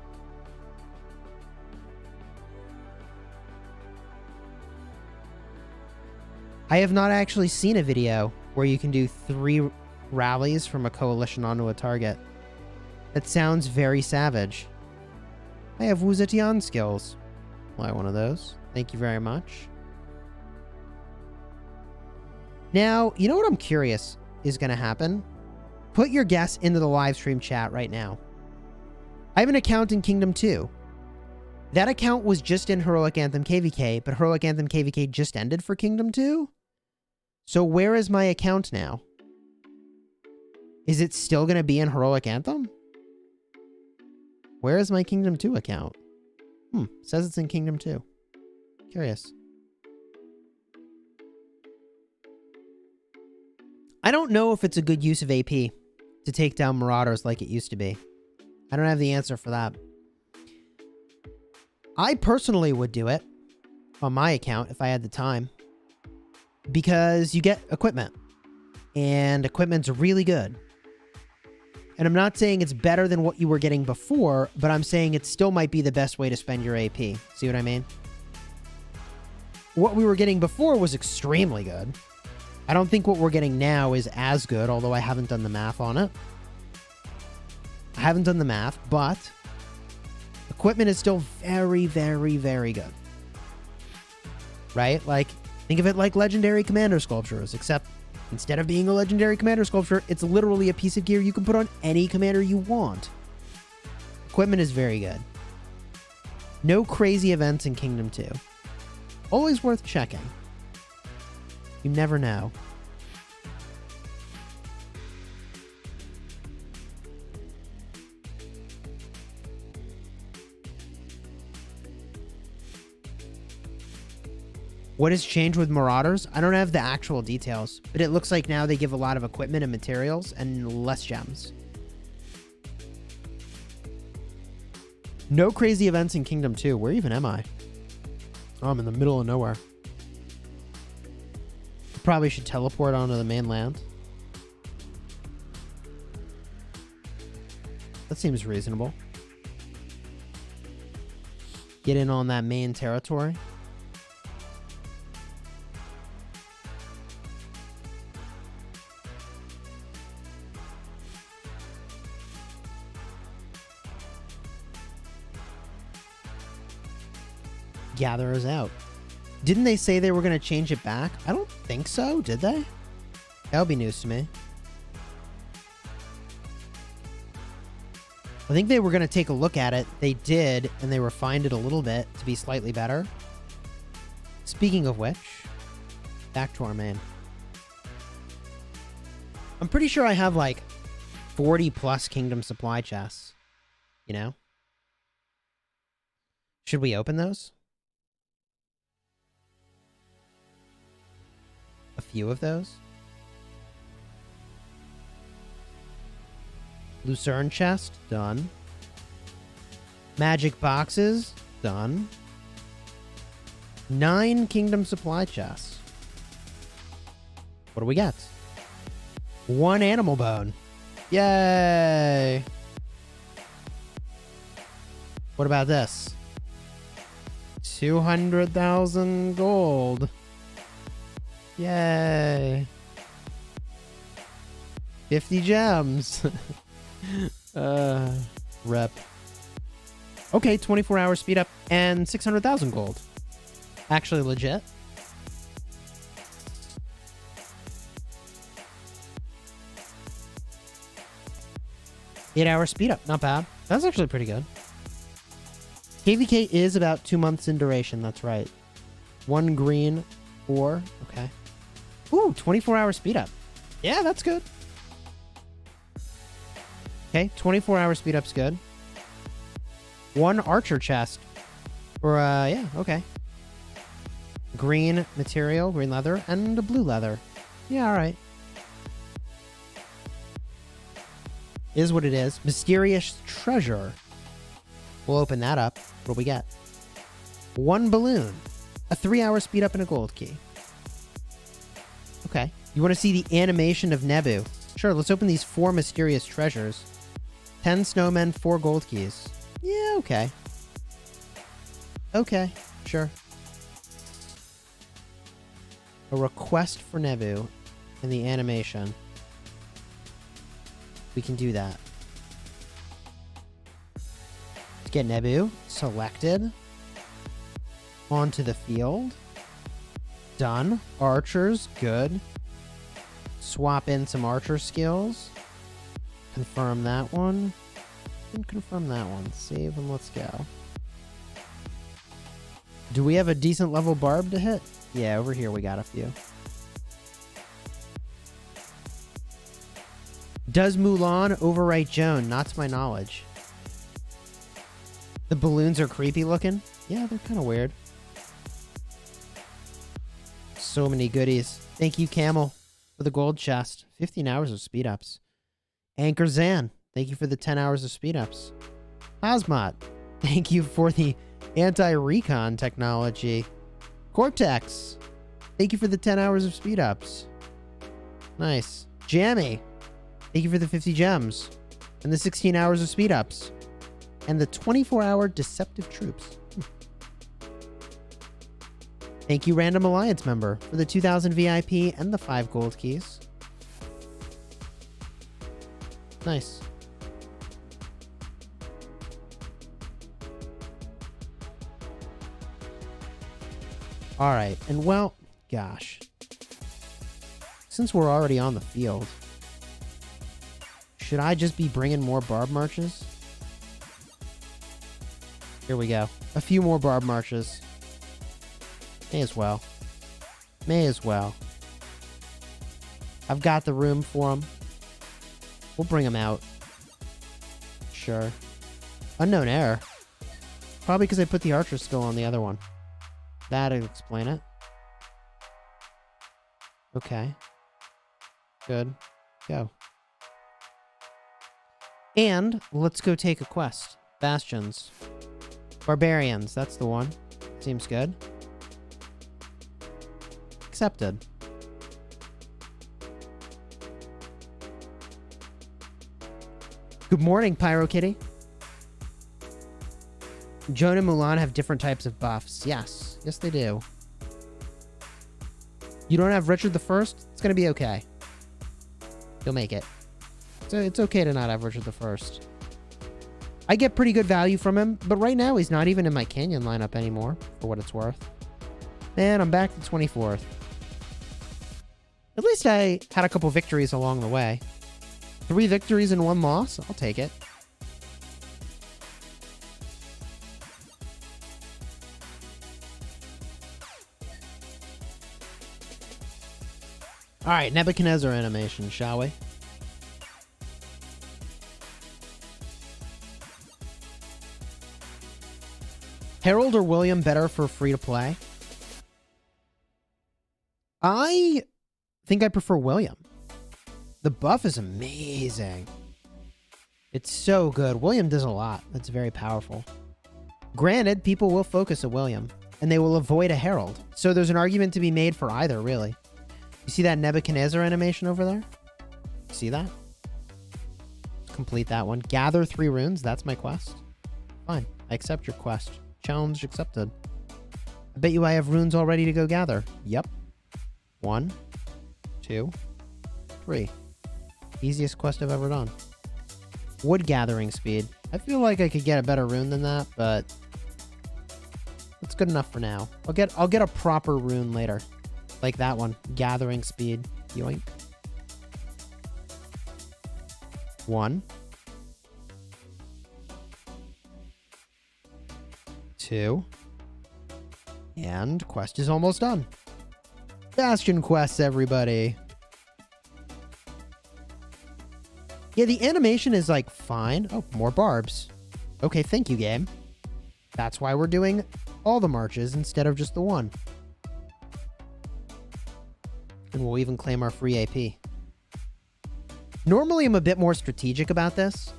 I have not actually seen a video where you can do 3 rallies from a coalition onto a target. That sounds very savage. I have Wuzetian skills. I'll buy one of those. Thank you very much. Now, you know what I'm curious is going to happen? Put your guess into the live stream chat right now. I have an account in Kingdom 2. That account was just in Heroic Anthem KvK, but Heroic Anthem KvK just ended for Kingdom 2? So where is my account now? Is it still going to be in Heroic Anthem? Where is my Kingdom 2 account? It says it's in Kingdom 2. Curious. I don't know if it's a good use of AP to take down Marauders like it used to be. I don't have the answer for that. I personally would do it on my account if I had the time, because you get equipment, and equipment's really good. And I'm not saying it's better than what you were getting before, but I'm saying it still might be the best way to spend your AP. See what I mean? What we were getting before was extremely good. I don't think what we're getting now is as good, although I haven't done the math on it. I haven't done the math, but equipment is still very, very, very good. Right? Like, think of it like legendary commander sculptures, except instead of being a legendary commander sculpture, it's literally a piece of gear you can put on any commander you want. Equipment is very good. No crazy events in Kingdom 2. Always worth checking. You never know. What has changed with Marauders? I don't have the actual details, but it looks like now they give a lot of equipment and materials and less gems. No crazy events in Kingdom 2. Where even am I? Oh, I'm in the middle of nowhere. Probably should teleport onto the mainland. That seems reasonable. Get in on that main territory. Gatherers out. Didn't they say they were going to change it back? I don't think so, did they? That would be news to me. I think they were going to take a look at it. They did, and they refined it a little bit to be slightly better. Speaking of which, back to our main. I'm pretty sure I have like 40 plus kingdom supply chests. You know? Should we open those? A few of those. Lucerne chest, done. Magic boxes, done. 9 kingdom supply chests. What do we get? 1 animal bone. Yay! What about this? 200,000 gold. Yay. 50 gems. Rep. Okay, 24-hour speed up and 600,000 gold. Actually legit. Eight-hour speed up. Not bad. That's actually pretty good. KvK is about 2 months in duration. That's right. 1 green, 4. Okay. Ooh, 24-hour speed up. Yeah, that's good. Okay, 24-hour speed up's good. 1 archer chest. Or, yeah, okay. Green material, green leather, and a blue leather. Yeah, alright. Is what it is. Mysterious treasure. We'll open that up. What do we get? 1 balloon. A 3-hour speed up and a gold key. Okay. You want to see the animation of Nebu? Sure, let's open these 4 mysterious treasures. 10 snowmen, 4 gold keys. Yeah, okay. Okay, sure. A request for Nebu in the animation. We can do that. Let's get Nebu selected. Onto the field. Done. Archers, good. Swap in some archer skills. Confirm that one. And confirm that one. Save and let's go. Do we have a decent level barb to hit? Yeah, over here we got a few. Does Mulan overwrite Joan? Not to my knowledge. The balloons are creepy looking. Yeah, they're kind of weird. So many goodies. Thank you, Camel, for the gold chest. 15 hours of speed ups. Anchor Zan, thank you for the 10 hours of speed ups. Osmot, thank you for the anti-recon technology. Cortex, thank you for the 10 hours of speed ups. Nice. Jammy, thank you for the 50 gems and the 16 hours of speed ups and the 24-hour deceptive troops. Thank you, Random Alliance member, for the 2,000 VIP and the 5 gold keys. Nice. All right, and well, gosh. Since we're already on the field, should I just be bringing more barb marches? Here we go. A few more barb marches. May as well. May as well. I've got the room for him. We'll bring him out. Sure. Unknown error. Probably because I put the archer skill on the other one. That'll explain it. Okay. Good. Go. And let's go take a quest. Bastions. Barbarians. That's the one. Seems good. Accepted. Good morning, Pyro Kitty. Joan and Mulan have different types of buffs. Yes. Yes, they do. You don't have Richard the First? It's going to be okay. You'll make it. So it's okay to not have Richard the First. I get pretty good value from him, but right now he's not even in my Canyon lineup anymore, for what it's worth. Man, I'm back to 24th. At least I had a couple victories along the way. 3 victories and 1 loss? I'll take it. All right, Nebuchadnezzar animation, shall we? Harold or William better for free-to-play? I think I prefer William. The buff is amazing. It's so good. William does a lot. That's very powerful. Granted, people will focus a William, and they will avoid a Harold. So there's an argument to be made for either, really. You see that Nebuchadnezzar animation over there? See that? Complete that one. Gather 3 runes. That's my quest. Fine. I accept your quest. Challenge accepted. I bet you I have runes all ready to go gather. Yep. 1, 2, 3. Easiest quest I've ever done. Wood gathering speed. I feel like I could get a better rune than that, but it's good enough for now. I'll get a proper rune later. Like that one. Gathering speed. Yoink. 1. 2. And quest is almost done. Bastion Quests, everybody. Yeah, the animation is like fine. Oh, more barbs. Okay, thank you, game. That's why we're doing all the marches instead of just the one. And we'll even claim our free AP. Normally, I'm a bit more strategic about this.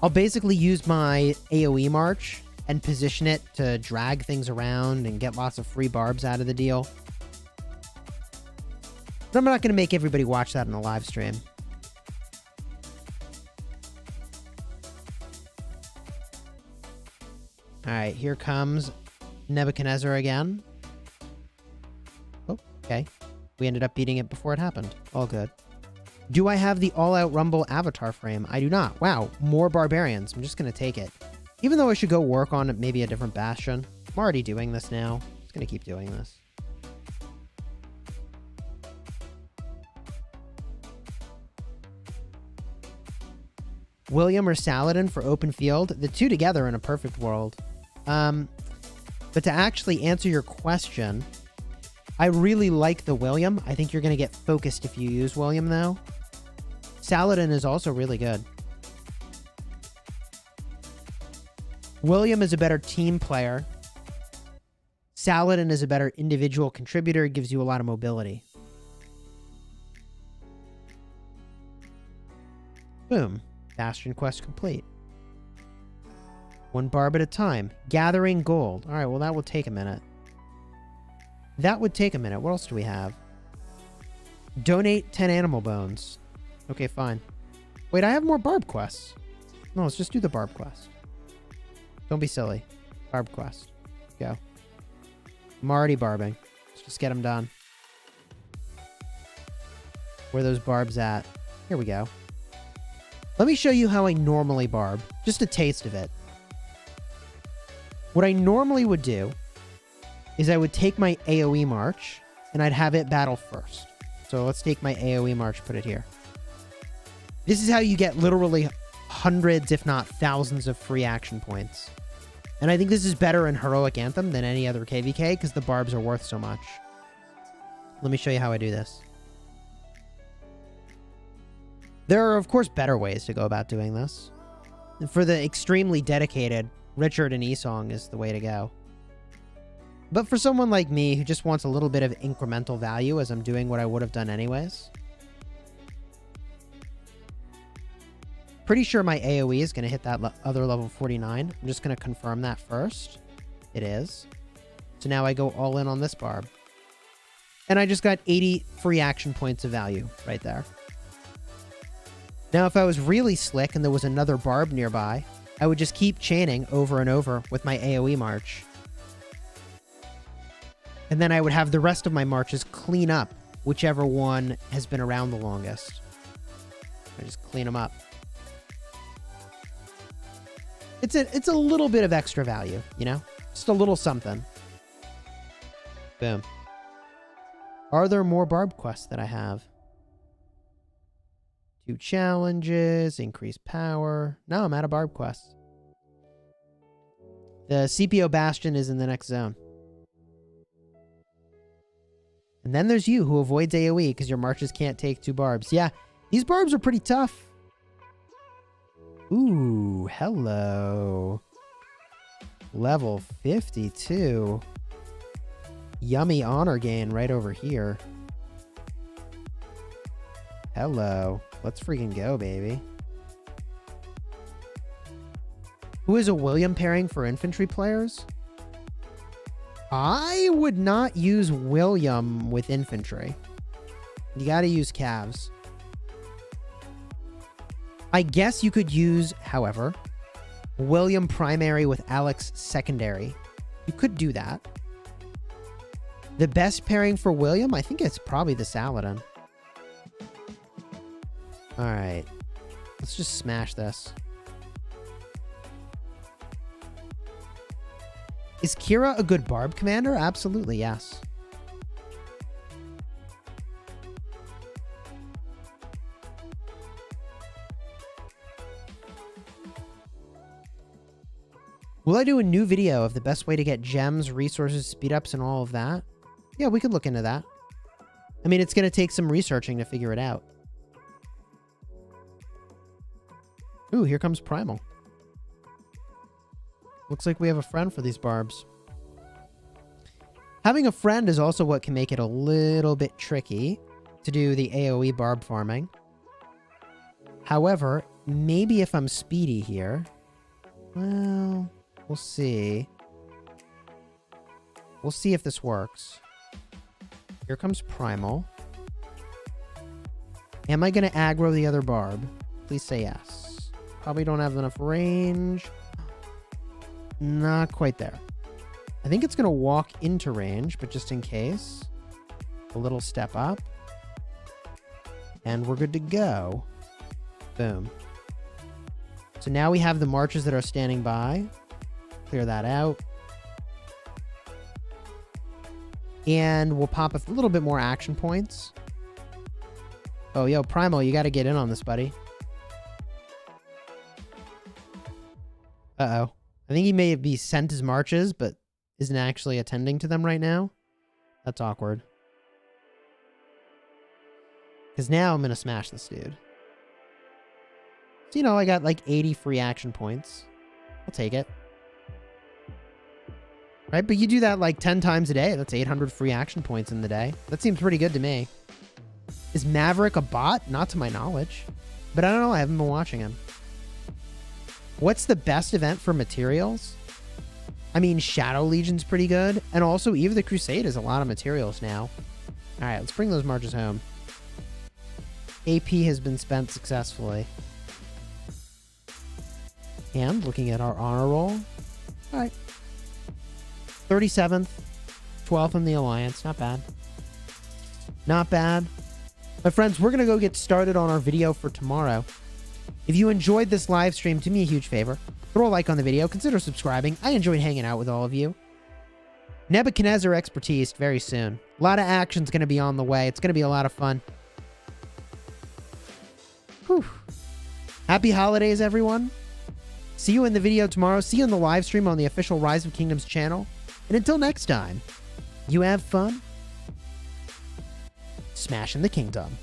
I'll basically use my AoE march and position it to drag things around and get lots of free barbs out of the deal. But I'm not going to make everybody watch that in a live stream. All right, here comes Nebuchadnezzar again. Oh, okay. We ended up beating it before it happened. All good. Do I have the all-out Rumble avatar frame? I do not. Wow, more barbarians. I'm just going to take it. Even though I should go work on maybe a different bastion. I'm already doing this now. I'm just going to keep doing this. William or Saladin for open field? The two together in a perfect world. But to actually answer your question, I really like the William. I think you're going to get focused if you use William, though. Saladin is also really good. William is a better team player. Saladin is a better individual contributor. It gives you a lot of mobility. Boom. Bastion quest complete. 1 barb at a time. Gathering gold. All right, well, that will take a minute. That would take a minute. What else do we have? Donate 10 animal bones. Okay, fine. Wait, I have more barb quests. No, let's just do the barb quest. Don't be silly. Barb quest. Go. I'm already barbing. Let's just get them done. Where are those barbs at? Here we go. Let me show you how I normally barb. Just a taste of it. What I normally would do is I would take my AoE march and I'd have it battle first. So let's take my AoE march, put it here. This is how you get literally hundreds, if not thousands, of free action points. And I think this is better in Heroic Anthem than any other KvK because the barbs are worth so much. Let me show you how I do this. There are, of course, better ways to go about doing this. And for the extremely dedicated, Richard and Esong is the way to go. But for someone like me who just wants a little bit of incremental value as I'm doing what I would have done anyways, pretty sure my AoE is going to hit that other level 49. I'm just going to confirm that first. It is. So now I go all in on this barb. And I just got 80 free action points of value right there. Now, if I was really slick and there was another barb nearby, I would just keep chaining over and over with my AoE march. And then I would have the rest of my marches clean up whichever one has been around the longest. I just clean them up. It's a little bit of extra value, you know? Just a little something. Boom. Are there more barb quests that I have? 2 challenges, increase power. No, I'm out of barb quests. The CPO Bastion is in the next zone. And then there's you, who avoids AoE because your marches can't take 2 barbs. Yeah, these barbs are pretty tough. Ooh, hello. Level 52. Yummy honor gain right over here. Hello. Let's freaking go, baby. Who is a William pairing for infantry players? I would not use William with infantry. You gotta use Cavs. I guess you could use, however, William primary with Alex secondary. You could do that. The best pairing for William, I think it's probably the Saladin. Alright. Let's just smash this. Is Kira a good barb commander? Absolutely, yes. Will I do a new video of the best way to get gems, resources, speed ups, and all of that? Yeah, we could look into that. I mean, it's going to take some researching to figure it out. Ooh, here comes Primal. Looks like we have a friend for these barbs. Having a friend is also what can make it a little bit tricky to do the AoE barb farming. However, maybe if I'm speedy here... Well, we'll see. We'll see if this works. Here comes Primal. Am I going to aggro the other barb? Please say yes. Probably don't have enough range. Not quite there. I think it's going to walk into range, but just in case. A little step up. And we're good to go. Boom. So now we have the marches that are standing by. Clear that out. And we'll pop a little bit more action points. Oh, yo, Primal, you got to get in on this, buddy. Uh-oh. I think he may be sent his marches, but isn't actually attending to them right now. That's awkward. Because now I'm going to smash this dude. So, you know, I got like 80 free action points. I'll take it. Right? But you do that like 10 times a day. That's 800 free action points in the day. That seems pretty good to me. Is Maverick a bot? Not to my knowledge. But I don't know. I haven't been watching him. What's the best event for materials? I mean, Shadow Legion's pretty good. And also, Eve of the Crusade is a lot of materials now. All right, let's bring those marches home. AP has been spent successfully. And looking at our honor roll. All right. 37th. 12th in the Alliance. Not bad. Not bad. My friends, we're going to go get started on our video for tomorrow. If you enjoyed this live stream, do me a huge favor. Throw a like on the video. Consider subscribing. I enjoyed hanging out with all of you. Nebuchadnezzar expertise very soon. A lot of action's going to be on the way. It's going to be a lot of fun. Whew. Happy holidays, everyone. See you in the video tomorrow. See you in the live stream on the official Rise of Kingdoms channel. And until next time, you have fun smashing the kingdom.